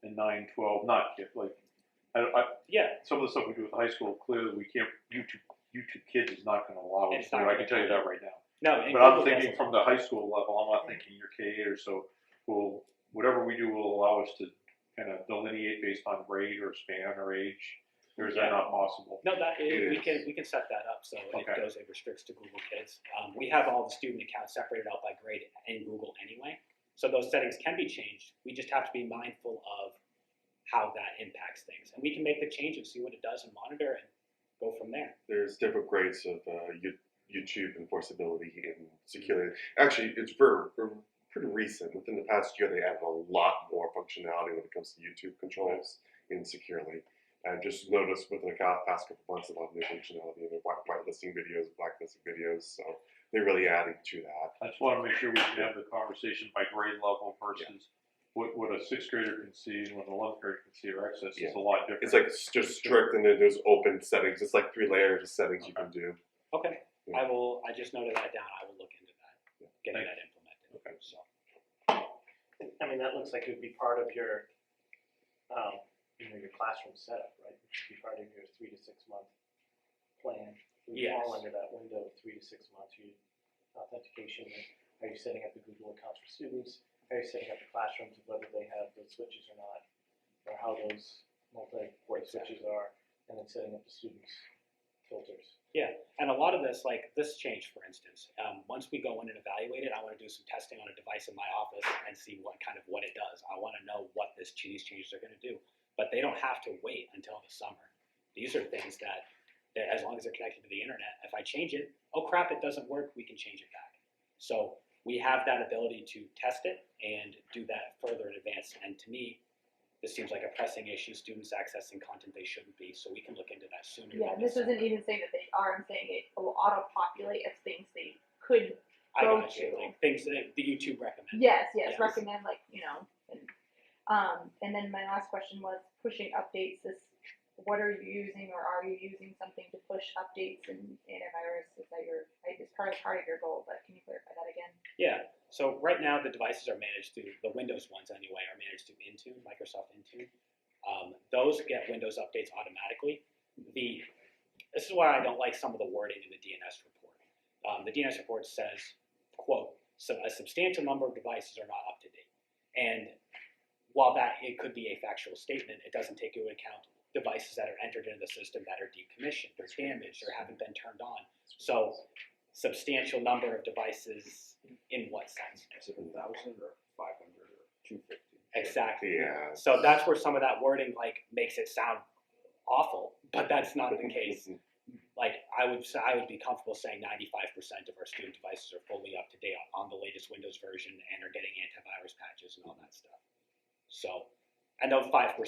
and 9-12 not kids? Like, Yeah. some of the stuff we do with the high school, clearly we can't. YouTube Kids is not going to allow us It's to. not I gonna can tell you that right now. No, and But I'm Google thinking doesn't. from the high school level. I'm not thinking your K-8 or so. Whatever we do will allow us to kind of delineate based on grade or span or age. Or is that not possible? No, we is. can set that up so Okay. it restricts to Google Kids. We have all the student accounts separated out by grade in Google anyway, so those settings can be changed. We just have to be mindful of how that impacts things, and we can make the change and see what it does and monitor and go from there. There's different grades of YouTube enforceability and security. Actually, it's pretty recent. Within the past year, they added a lot more functionality when it comes to YouTube controls and securely. I just noticed within the past couple months a lot of new functionality. They're whitelisting videos, blacklisting videos, so they're really adding to that. I just want to make sure we can have the conversation by grade level versus what a sixth grader can see and what an 11th grader can see or access is a lot different. It's like just strict, and then there's open settings. It's like 3 layers of settings you can do. Okay, Yeah. I just noted that down. I will look into that, getting that implemented. Okay. So. I mean, that looks like it would be part of your, your classroom setup, right? It should be part of your 3 to 6 month plan. It would fall under that window of 3 to 6 months. Your authentication. Are you setting up the Google accounts for students? Are you setting up the classrooms, whether they have those switches or not, or how those multi-port switches are, and then setting up the students' filters. Yeah, and a lot of this, like this change, for instance, once we go in and evaluate it, I want to do some testing on a device in my office and see what it does. I want to know what these changes are going to do, but they don't have to wait until the summer. These are things that as long as they're connected to the internet, if I change it, oh crap, it doesn't work, we can change it back. So we have that ability to test it and do that further in advance. And to me, this seems like a pressing issue, students accessing content they shouldn't be, so we can look into that sooner. Yeah, than this December. isn't even saying that they are. I'm saying it will auto-populate as things they could I go got you, to. like things that the YouTube recommends. Yes, Yes. recommend and then my last question was pushing updates. What are you using, or are you using something to push updates and antivirus? Is that it's part of your goal, but can you clarify that again? Yeah. So right now the devices are managed through the Windows ones anyway are managed through Intune, Microsoft Intune. Those get Windows updates automatically. This is why I don't like some of the wording in the DNS report. The DNS report says, quote, "So a substantial number of devices are not up to date." And while it could be a factual statement, it doesn't take into account devices that are entered into the system that are decommissioned or damaged or haven't been turned on. So substantial number of devices in what sense? Is it 1,000 or 500 or 250? Exactly. Yeah. So that's where some of that wording makes it sound awful, but that's not the case. Like I would be comfortable saying 95% of our student devices are fully up to date on the latest Windows version and are getting antivirus patches and all that stuff. So I know 5%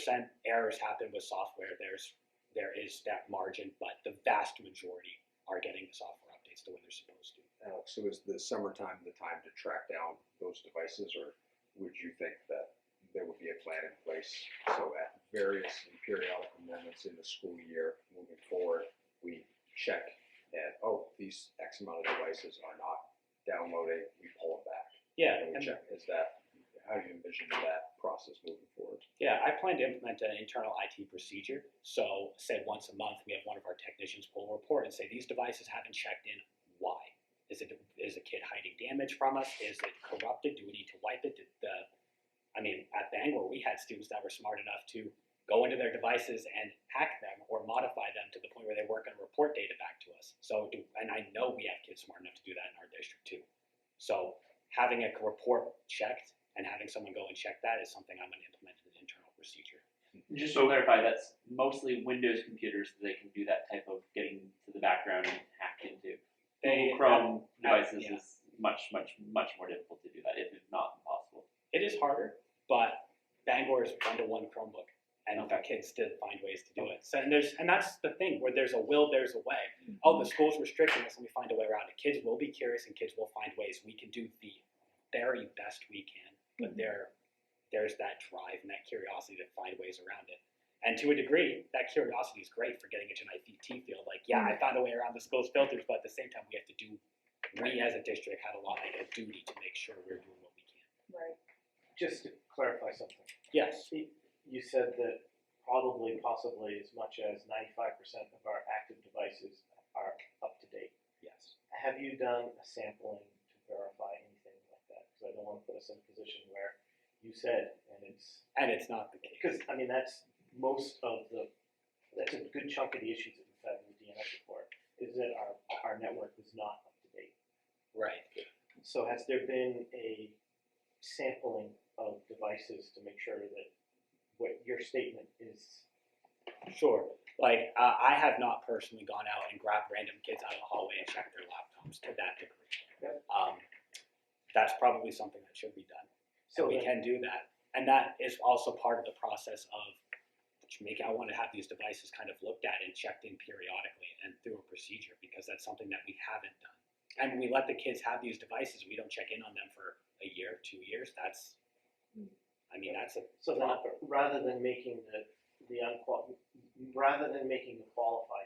errors happen with software. There is that margin, but the vast majority are getting the software updates the way they're supposed to. Alex, so is the summertime the time to track down those devices, or would you think that there would be a plan in place so at various and periodical moments in the school year moving forward, we check and, these X amount of devices are not downloading, we pull them back. Yeah, And we and check, how do you envision that process moving forward? yeah, I plan to implement an internal IT procedure. So, say once a month, we have one of our technicians pull a report and say these devices haven't checked in. Why? Is a kid hiding damage from us? Is it corrupted? Do we need to wipe it? At Bangor, we had students that were smart enough to go into their devices and hack them or modify them to the point where they weren't going to report data back to us. And I know we have kids smart enough to do that in our district too. So, having a report checked and having someone go and check that is something I'm going to implement in an internal procedure. Just to clarify, that's mostly Windows computers that they can do that type of getting to the background and hacked into. Google Chrome devices yeah. is much more difficult to do that, if not impossible. It is harder, but Bangor is 1-to-1 Chromebook, and the kids still find ways to do it. So and that's the thing, where there's a will, there's a way. Oh, the school's restricting us, let me find a way around it. Kids will be curious, and kids will find ways. We can do the very best we can, but there's that drive and that curiosity to find ways around it. And to a degree, that curiosity is great for getting into an IPT field. Like, yeah, I found a way around the school's filters, but at the same time, we have to do. We as a district had a duty to make sure we're doing what we can. Right. Just to clarify something, Yes. you said that possibly as much as 95% of our active devices are up to date. Yes. Have you done a sampling to verify anything like that? Because I don't want to put us in a position where you said, and it's not the case. because I mean that's a good chunk of the issues that we've had in the DNS report is that our network was not up to date. Right. So has there been a sampling of devices to make sure that what your statement is? Sure. Like, I have not personally gone out and grabbed random kids out of the hallway and checked their laptops to that degree. Yep. That's probably something that should be done. So we can do that. And that is also part of the process of I want to have these devices kind of looked at and checked in periodically and through a procedure, because that's something that we haven't done. And we let the kids have these devices. We don't check in on them for a year, 2 years. That's a So then, rather than making the qualified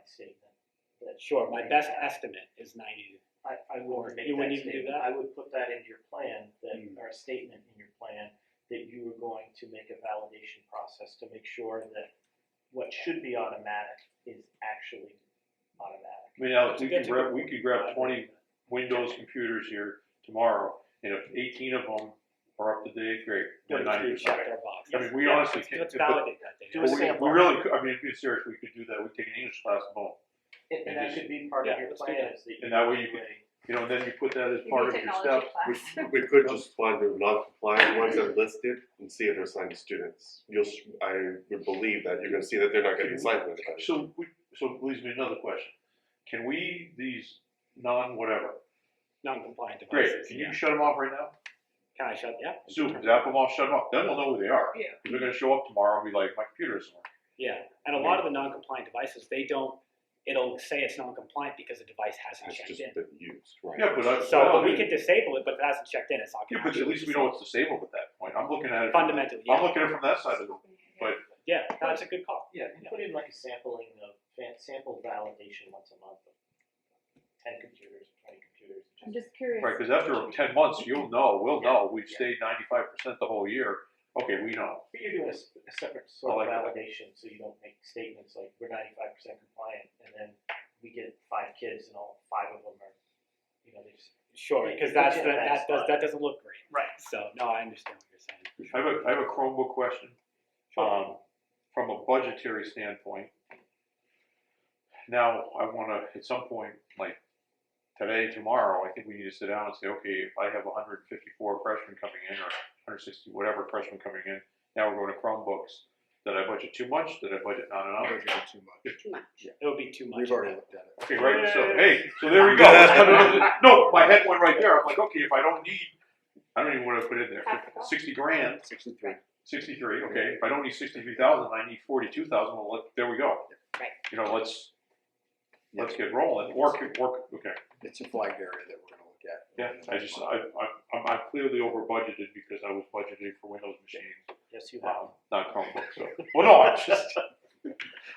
statement, that sure. My best estimate is 90. I would make You that wouldn't even do statement. that? I would put that into your plan, or a statement in your plan that you were going to make a validation process to make sure that what should be automatic is actually automatic. I mean, Alex, we could grab 20 Windows computers here tomorrow, and if 18 of them are up to date, great. They're 90%. Check their box. I mean, we honestly can't. Let's validate that data. Do a sample. We really could, I mean, if you're serious, we could do that. We take an English class, boom. And that could be part of your let's do plan, that. is that And that way you can, and then you put that as You part do of your technology stuff. class. We could just find the non-compliant ones that are listed and see if they're assigned to students. I would believe that you're gonna see that they're not getting assigned to anybody. So it leaves me another question. Can we, these non-whatever, Non-compliant devices. great, can you shut them off right now? Can I shut? Yeah. Super, zap them off, shut them off, then we'll know who they are. Yeah. Because they're gonna show up tomorrow and be like, my computer is somewhere. Yeah. And a lot of the non-compliant devices, it'll say it's non-compliant because the device hasn't It's checked just in. been used, right? Yeah, but But we can disable it, but if it hasn't checked in, it's not Yeah, going to but at least we know it's disabled at that point. I'm looking at it. Fundamentally, I'm yeah. looking at it from that side of it. Yeah, that's a good call. Yeah, you put in like a sample validation once a month of 10 computers, 20 computers. I'm just curious. Right, because after 10 months, we'll know, we've stayed 95% the whole year. Okay, we know. But you're doing a separate sort I of like that. validation, so you don't make statements like we're 95% compliant, and then we get 5 kids and all 5 of them are, they just. Sure, because that doesn't look great. Right. So no, I understand what you're saying. I have a Chromebook question. From a budgetary standpoint, now I want to, at some point, like today, tomorrow, I think we need to sit down and say, okay, if I have 154 freshmen coming in, or 160, whatever freshmen coming in, now we're going to Chromebooks. Did I budget too much? Did I budget not enough? Too much. Too much. It would be too much. We've already looked at it. Okay, right. So there we go. Let's cut it off. No, my head went right there. I'm like, okay, if I don't even want to put in there. 60 grand. 63. 63. Okay. If I don't need 63,000, I need 42,000. Well, there we go. Right. Let's get rolling. Work. Okay. It's a flagged area that we're going to look at. Yeah. I'm clearly over budgeted because I was budgeted for Windows machines. Yes, you have. Not Chromebooks. So. Well, no,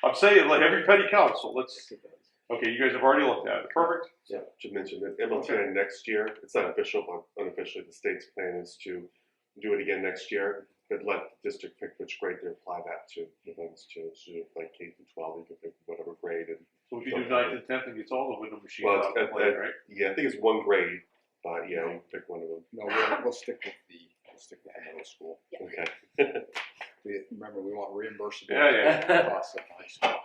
I'm saying like every penny counts. So let's. Okay, you guys have already looked at it. Perfect. Yeah, should mention that MLTI next year, it's not official, but unofficially the state's plan is to do it again next year, but let the district pick which grade they apply that to. The ones to like K through 12, you can pick whatever grade. And So if you do 9th and 10th, it gets all the Windows machines well, out of play, right? yeah, I think it's one grade, but yeah, you pick one of them. No, we'll stick with the middle school. Okay. Remember, we want reimbursable Yeah. costs at the high school.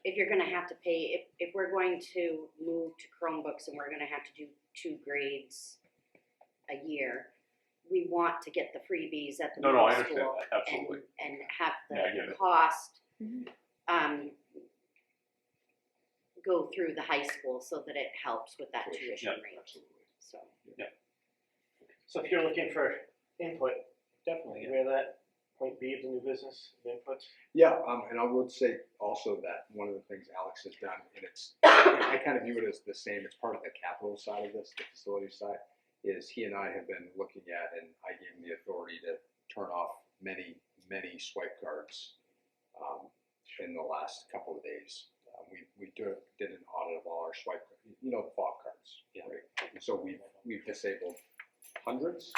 If you're gonna have to pay, if we're going to move to Chromebooks and we're gonna have to do 2 grades a year, we want to get the freebies at the No, middle I understand school that absolutely. and have Yeah, I get the it. cost. go through the high school so that it helps with that tuition Yeah, rate. Absolutely. So, So if you're looking for input, Definitely. where that point B of the new business, the input. Yeah, and I would say also that one of the things Alex has done, and I kind of view it as the same, it's part of the capital side of this, the facility side, is he and I have been looking at, and I gave him the authority to turn off many swipe cards in the last couple of days. We did an audit of all our swipe, the FOB cards, Yeah. right? And so we've disabled hundreds,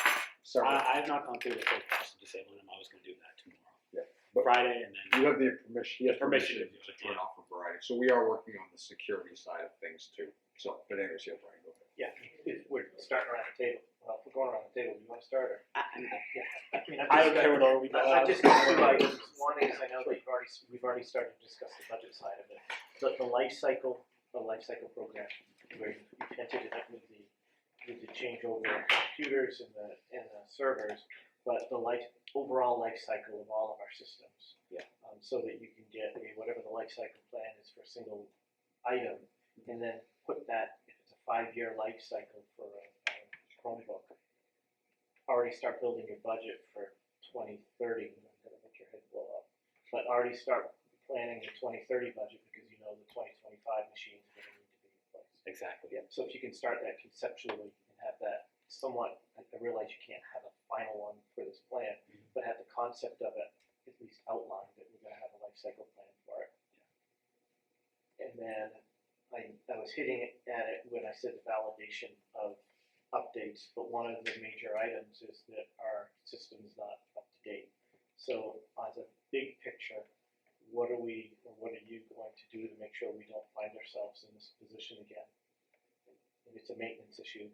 several. I have not gone through the full process of disabling them. I was going to do that tomorrow. Yeah, but Friday, and then you have the permission. He has Permission permission to do it, to turn yeah. off a variety. So we are working on the security side of things too. So, but anyways, yeah, Brian, go ahead. Yeah, if we're starting around the table. Well, if we're going around the table, you want to start or? I'm I mean, I don't care what order we go. I just got two items. One is I know that we've already started to discuss the budget side of it. The life cycle program, where you've entered it up with the changeover of computers and the servers, but the overall life cycle of all of our systems. Yeah. So that you can get whatever the life cycle plan is for a single item, and then put that, if it's a 5-year life cycle for a Chromebook, already start building your budget for 2030. I'm gonna make your head blow up, but already start planning the 2030 budget because you know the 2025 machines are going to need to be replaced. Exactly. Yeah. So if you can start that conceptually and have that somewhat, I realize you can't have a final one for this plan, but have the concept of it at least outlined that we're going to have a life cycle plan for it. And then I was hitting at it when I said the validation of updates, but one of the major items is that our system's not up to date. So as a big picture, what are you going to do to make sure we don't find ourselves in this position again? And it's a maintenance issue.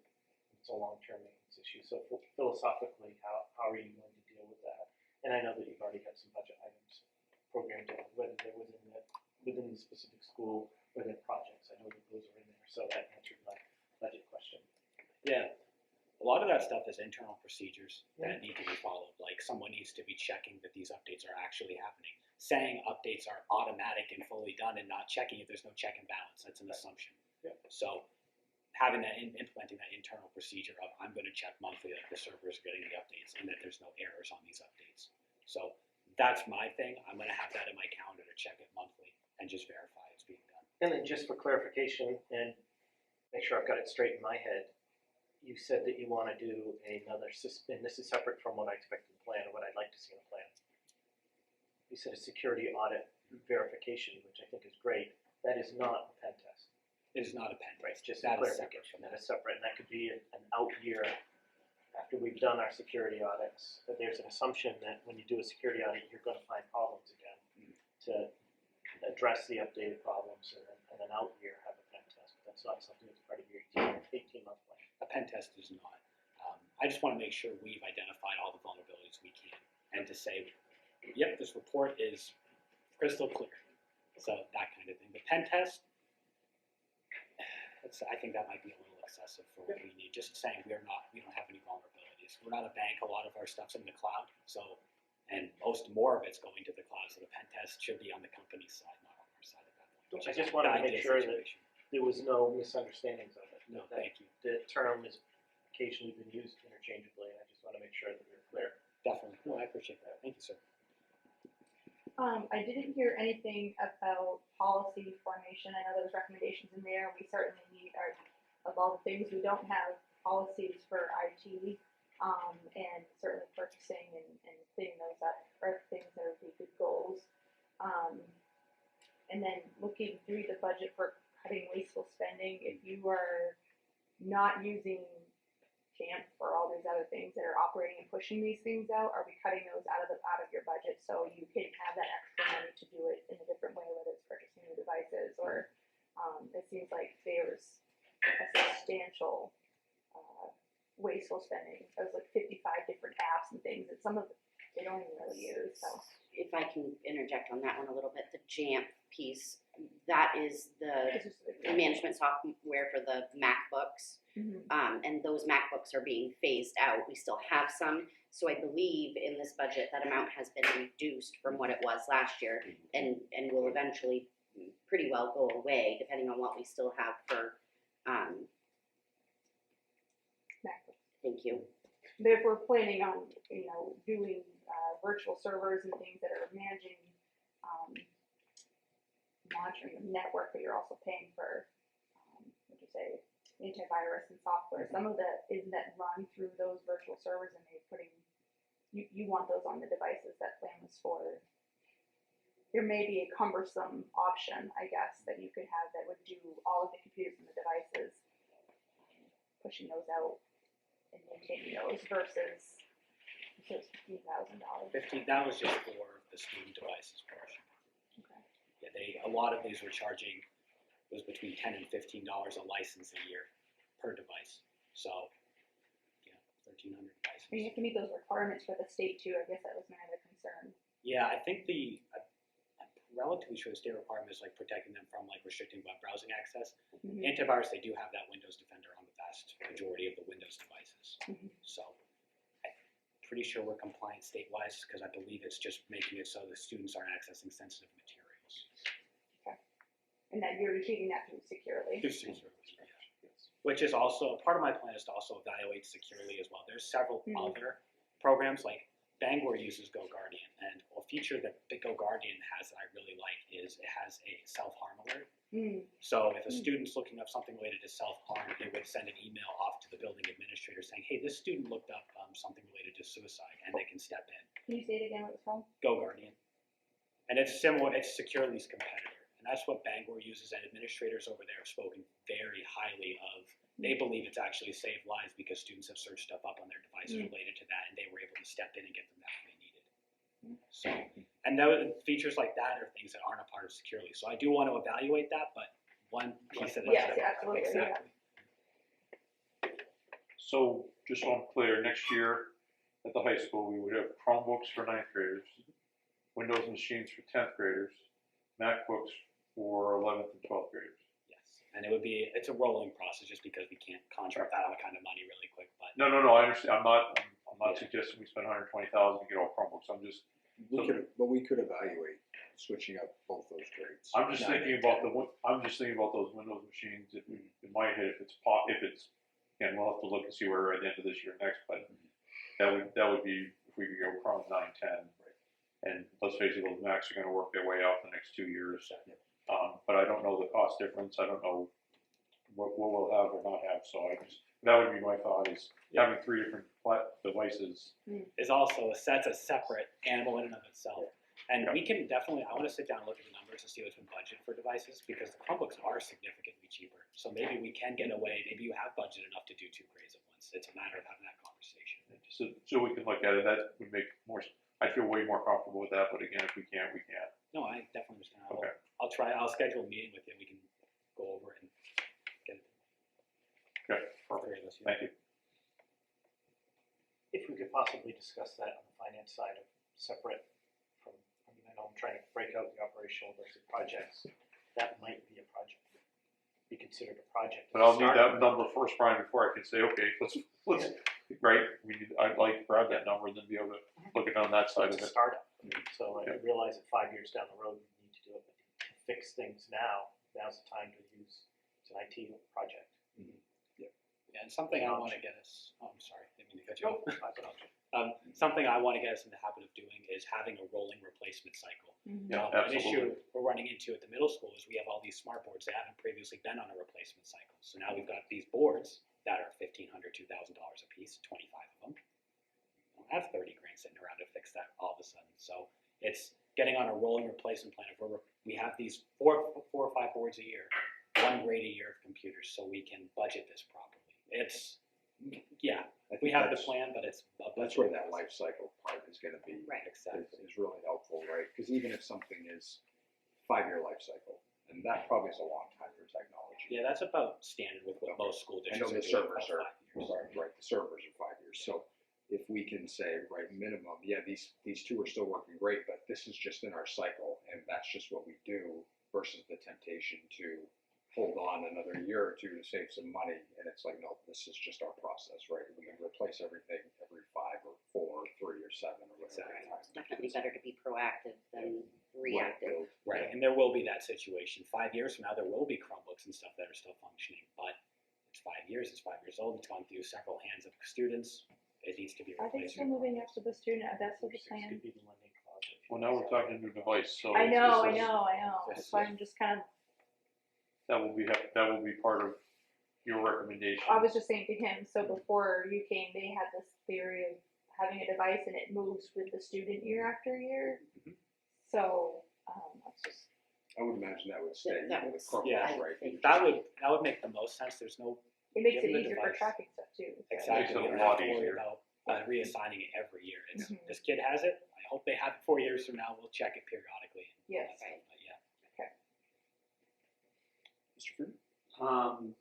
It's a long-term maintenance issue. So philosophically, how are you going to deal with that? And I know that you've already got some budget items programmed in, whether they're within the specific school or their projects. I know that those are in there. So that answered my budget question. Yeah. A lot of that stuff is internal procedures that need to be followed. Like someone needs to be checking that these updates are actually happening. Saying updates are automatic and fully done and not checking if there's no check and balance, that's an assumption. Yeah. So having that, implementing that internal procedure of I'm going to check monthly that the servers are getting the updates and that there's no errors on these updates. So that's my thing. I'm going to have that in my calendar to check it monthly and just verify it's being done. And then just for clarification and make sure I've got it straight in my head, you said that you want to do another system, and this is separate from what I expect in the plan or what I'd like to see in the plan. You said a security audit verification, which I think is great. That is not a pen test. It is not a pen Right, test. just that a is separate clarification. from That is separate, and that could be an out year after we've done our security audits. But there's an assumption that when you do a security audit, you're going to find problems again to address the updated problems, and then out year have a pen test. But that's not something that's part of your 18-month plan. A pen test is not. I just want to make sure we've identified all the vulnerabilities we can and to say, yep, this report is crystal clear. So that kind of thing. The pen test, I think that might be a little excessive for what we need. Just saying we don't have any vulnerabilities. We're not a bank. A lot of our stuff's in the cloud. So, and more of it's going to the cloud. So the pen test should be on the company's side, not on our side at that point. Which I is just wanted to the make ideal sure that situation. there was no misunderstandings of it. No, That thank you. the term has occasionally been used interchangeably, and I just want to make sure that we're clear. Definitely. No, I appreciate that. Thank you, sir. I didn't hear anything about policy formation. I know there was recommendations in there. We certainly need of all the things we don't have policies for IT, and certainly purchasing and cleaning those up are things that would be good goals. And then looking through the budget for cutting wasteful spending, if you are not using camp for all these other things that are operating and pushing these things out, are we cutting those out of your budget so you can have that extra money to do it in a different way, whether it's purchasing new devices or it seems like there's a substantial wasteful spending. There's like 55 different apps and things that some of they don't even really use. So if I can interject on that one a little bit, the JAMP piece, that is the it's just management software for the MacBooks. And those MacBooks are being phased out. We still have some. So I believe in this budget that amount has been reduced from what it was last year and will eventually pretty well go away, depending on what we still have for, MacBooks. thank you. But if we're planning on, doing virtual servers and things that are managing, monitoring the network, but you're also paying for, what'd you say, antivirus and software. Some of that isn't that run through those virtual servers, and they're putting, you want those on the devices that plan was for. There may be a cumbersome option, I guess, that you could have that would do all of the computers and the devices, pushing those out and maintaining those versus $15,000. That was just for the student devices portion. Okay. Yeah, a lot of these were charging, it was between $10 and $15 a license a year per device. So, yeah, 1,300 devices. And you have to meet those requirements for the state too. I guess that was my other concern. Yeah, I think I'm relatively sure the state requirement is like protecting them from like restricting web browsing access. Mhm. Antivirus, they do have that Windows Defender on the vast majority of the Windows devices. Mhm. So I'm pretty sure we're compliant state-wise because I believe it's just making it so the students aren't accessing sensitive materials. And that you're achieving that through securely. Which is also, part of my plan is to also evaluate securely as well. There's several Mhm. other programs, like Bangor uses GoGuardian, and a feature that the GoGuardian has that I really like is it has a self-harm alert. Mm. So if a student's looking up something related to self-harm, they would send an email off to the building administrator saying, hey, this student looked up something related to suicide, and they can step in. Can you say it again? What it's called? GoGuardian. And it's similar, it's Securely's competitor. And that's what Bangor uses, and administrators over there have spoken very highly of. They believe it's actually saved lives because students have searched stuff up on their devices related to that, and they were able to step in and get them that they needed. So, and those features like that are things that aren't a part of Securely. So I do want to evaluate that, but one piece at a Yes, time. yeah, absolutely. Exactly. So, just so I'm clear, next year at the high school, we would have Chromebooks for ninth graders, Windows machines for 10th graders, MacBooks for 11th and 12th graders. Yes, and it's a rolling process just because we can't contract that kind of money really quick. But No, I understand. I'm not suggesting we spend $120,000 to get all Chromebooks. We could evaluate switching up both those grades. I'm just thinking about those Windows machines. It might hit and we'll have to look and see where we're at the end of this year next. But that would be if we could go Chrome 9, 10. And let's face it, those Macs are going to work their way out the next 2 years. But I don't know the cost difference. I don't know what we'll have or not have. So that would be my thought is having 3 different devices. is also that's a separate animal in and of itself. And we can definitely, I want to sit down and look at the numbers and see what's been budgeted for devices because the Chromebooks are significantly cheaper. So maybe we can get away, maybe you have budget enough to do 2 grades at once. It's a matter of having that conversation. So we can look at it. That would make more. I feel way more comfortable with that. But again, if we can't, we can't. No, I definitely understand. Okay. I'll schedule a meeting with you. We can go over it and get it. Okay. All 3 of us. Thank you. If we could possibly discuss that on the finance side of separate from, I know I'm trying to break out the operational versus projects. That might be a project. Be considered a project. But I'll need that number first, Brian, before I can say, okay, let's right. I'd like to grab that number and then be able to look at it on that side of It's a it. startup. So I realize that 5 years down the road, we need to do it. But to fix things now, now's the time to use it's an IT project. Yeah, and something I want to get us. Oh, I'm sorry, didn't mean to cut you off. Oh, Something I want to get us in the habit of doing is having a rolling replacement cycle. Yeah, An absolutely. issue we're running into at the middle school is we have all these smart boards that haven't previously been on a replacement cycle. So now we've got these boards that are $1,500, $2,000 a piece, 25 of them. I don't have 30 grand sitting around to fix that all of a sudden. So it's getting on a rolling replacement plan. If we have these four or five boards a year, 1 grade a year of computers, so we can budget this properly. We have the plan, but it's a That's budget where that process. life cycle part is going to be Right. Exactly. is really helpful, right? Because even if something is 5-year life cycle, and that probably is a long time for technology. Yeah, that's about standard with what most school I know districts the are doing. servers about are 5 years. right. The servers are 5 years. So if we can say minimum, these 2 are still working great, but this is just in our cycle, and that's just what we do. Versus the temptation to hold on another year or 2 to save some money, and it's like, no, this is just our process, right? We can replace everything every 5 or 4 or 3 or 7 or whatever. Exactly. It's definitely better to be proactive than reactive. Right, and there will be that situation. 5 years from now, there will be Chromebooks and stuff that are still functioning, but it's 5 years, it's 5 years old, it's gone through several hands of students, it needs to be I think replaced. still moving up to the student, that's what the Six plan. could be the lending closet. Well, now we're talking new device, so. I know, this is- I know, that's why I'm just kind of, That will be part of your recommendation. I was just saying to him, so before you came, they had this theory of having a device and it moves with the student year after year. So, that's just, I would imagine that would stay That with would- Chromebooks, yeah, right? think That would make the most sense, there's no, it makes it Given the easier for device. tracking stuff too. so. exactly, Makes it we a don't lot have to worry easier. about reassigning it every year. It's, Mhm. this kid has it, I hope they have it 4 years from now, we'll check it periodically. and all Yes. that stuff, but yeah. Mr. Freeman?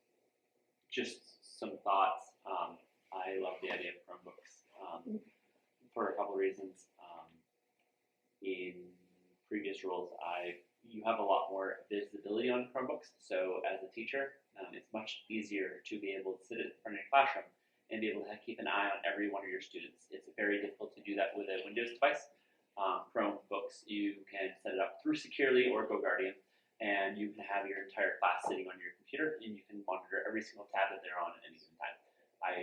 Just some thoughts. I love the idea of Chromebooks for a couple of reasons. In previous roles, you have a lot more visibility on Chromebooks. So as a teacher, it's much easier to be able to sit in front of your classroom and be able to keep an eye on every one of your students. It's very difficult to do that with a Windows device. Chromebooks, you can set it up through Securely or GoGuardian, and you can have your entire class sitting on your computer, and you can monitor every single tab that they're on at any given time. I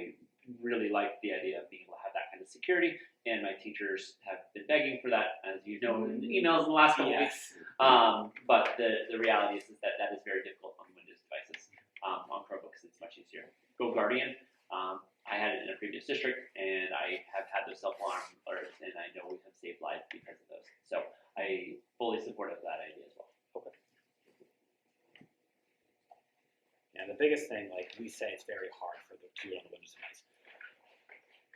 really like the idea of being able to have that kind of security, and my teachers have been begging for that, as you know, in the emails in the last couple of weeks. But the reality is that that is very difficult on Windows devices. On Chromebooks, it's much easier. GoGuardian, I had it in a previous district, and I have had those self-alarm alerts, and I know we have saved lives because of those. So I fully support that idea as well. Yeah, the biggest thing, like we say, it's very hard for the to do on the Windows device.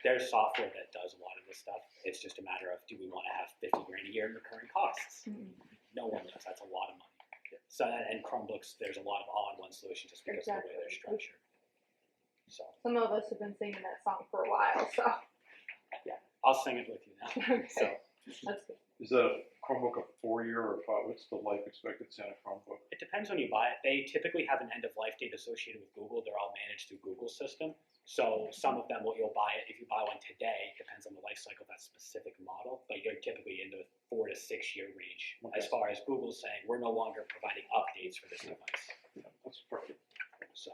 There's software that does a lot of this stuff. It's just a matter of, do we want to have 50 grand a year in recurring costs? No one does. That's a lot of money. So, and Chromebooks, there's a lot of all-in-one solutions just because of the way they're Exactly. structured. So, Some of us have been singing that song for a while, so. I'll sing it with you now. So, That's good. Is that a Chromebook a 4-year or 5? What's the life expectancy on a Chromebook? it depends when you buy it. They typically have an end-of-life date associated with Google. They're all managed through Google's system. So some of them, you'll buy it, if you buy one today, it depends on the life cycle of that specific model, but you're typically in the 4 to 6 year range. Okay. As far as Google's saying, we're no longer providing updates for this device. Yeah, that's perfect. So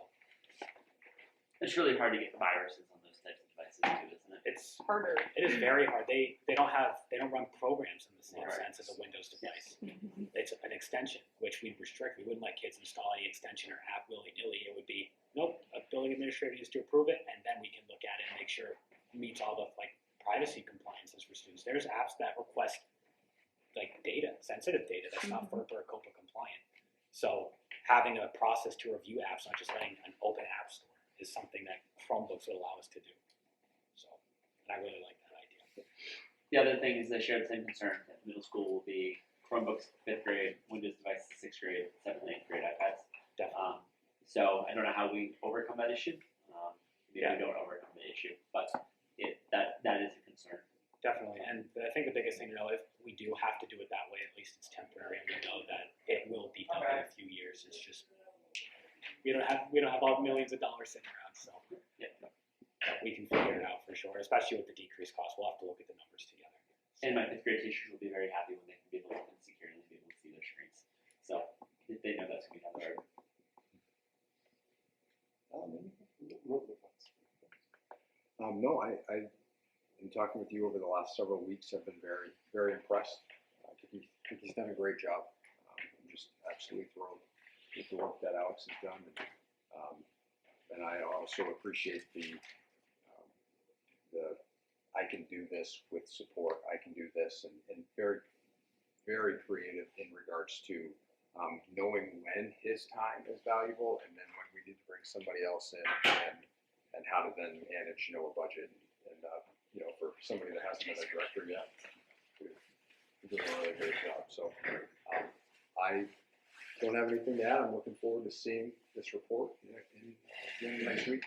It's really hard to get viruses on those types of devices too, isn't it? it's Harder. it is very hard. They don't run programs in the same Right. sense as a Windows device. It's an extension, which we'd restrict. We wouldn't let kids install any extension or app willy-nilly. It would be, nope, a building administrator needs to approve it, and then we can look at it and make sure it meets all the like privacy compliances for students. There's apps that request like data, sensitive data that's not FERPA or COPA compliant. So having a process to review apps, not just letting an open app store, is something that Chromebooks would allow us to do. So, and I really like that idea. The other thing is they share the same concern that middle school will be Chromebooks 5th grade, Windows devices 6th grade, 7th and 8th grade iPads. Definitely. So I don't know how we overcome that issue. Maybe Yeah. we don't overcome the issue, but that is a concern. Definitely, and I think the biggest thing to know, if we do have to do it that way, at least it's temporary, and we know that it will be done in a few years. It's just we don't have all millions of dollars sitting around, so Yeah. we can figure it out for sure. Especially with the decreased cost, we'll have to look at the numbers together. And my 5th grade teachers will be very happy when they can be able to look and securely be able to see their screens. So they know that's going to be down the road. No, I, in talking with you over the last several weeks, I've been very, very impressed. I think he's done a great job. I'm just absolutely thrilled with the work that Alex has done. And I also appreciate the I can do this with support. I can do this, and very, very creative in regards to knowing when his time is valuable, and then when we need to bring somebody else in, and how to then manage, a budget, and for somebody that hasn't been a director yet, we're doing a really great job. So I don't have anything to add. I'm looking forward to seeing this report in next week.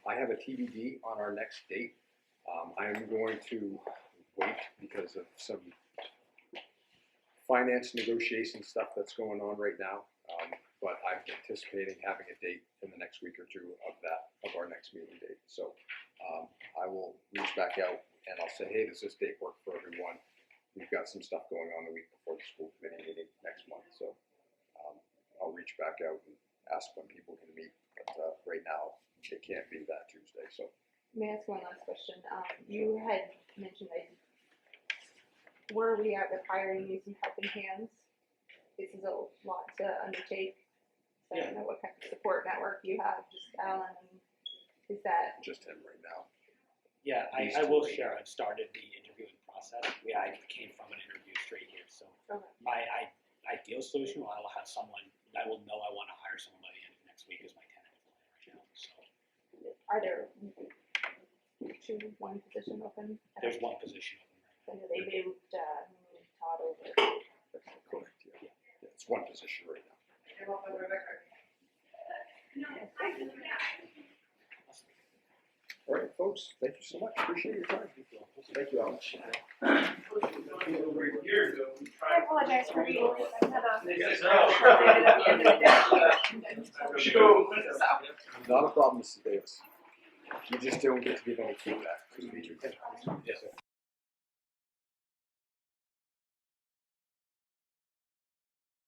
I have a TBD on our next date. I am going to wait because of some finance negotiation stuff that's going on right now. But I'm anticipating having a date in the next week or two of our next meeting date. So I will reach back out and I'll say, hey, does this date work for everyone? We've got some stuff going on the week before the school committee meeting next reach back out and ask when people can meet, but, right now, it can't be that Tuesday, so. May I ask one last question? You had mentioned that where we are with hiring these helping hands. This is a lot to undertake. So I don't know what kind of support network you have, just Alan, and is that? Just him right now. Yeah, These I two will right share. now. I've started the interviewing process. I came from an interview straight here, so Okay. my ideal solution, I will have someone. I will know I want to hire someone by the end of next week is my tentative plan right now. So Are there one position open? there's one position open right I know they moved Todd over. Correct, yeah. Yeah, it's one position right now. All right, folks, thank you so much. Appreciate your time. Thank you, Alan. I apologize for being late. I had a. Not a problem, Mrs. Davis. You just don't get to give any feedback. 'cause we do.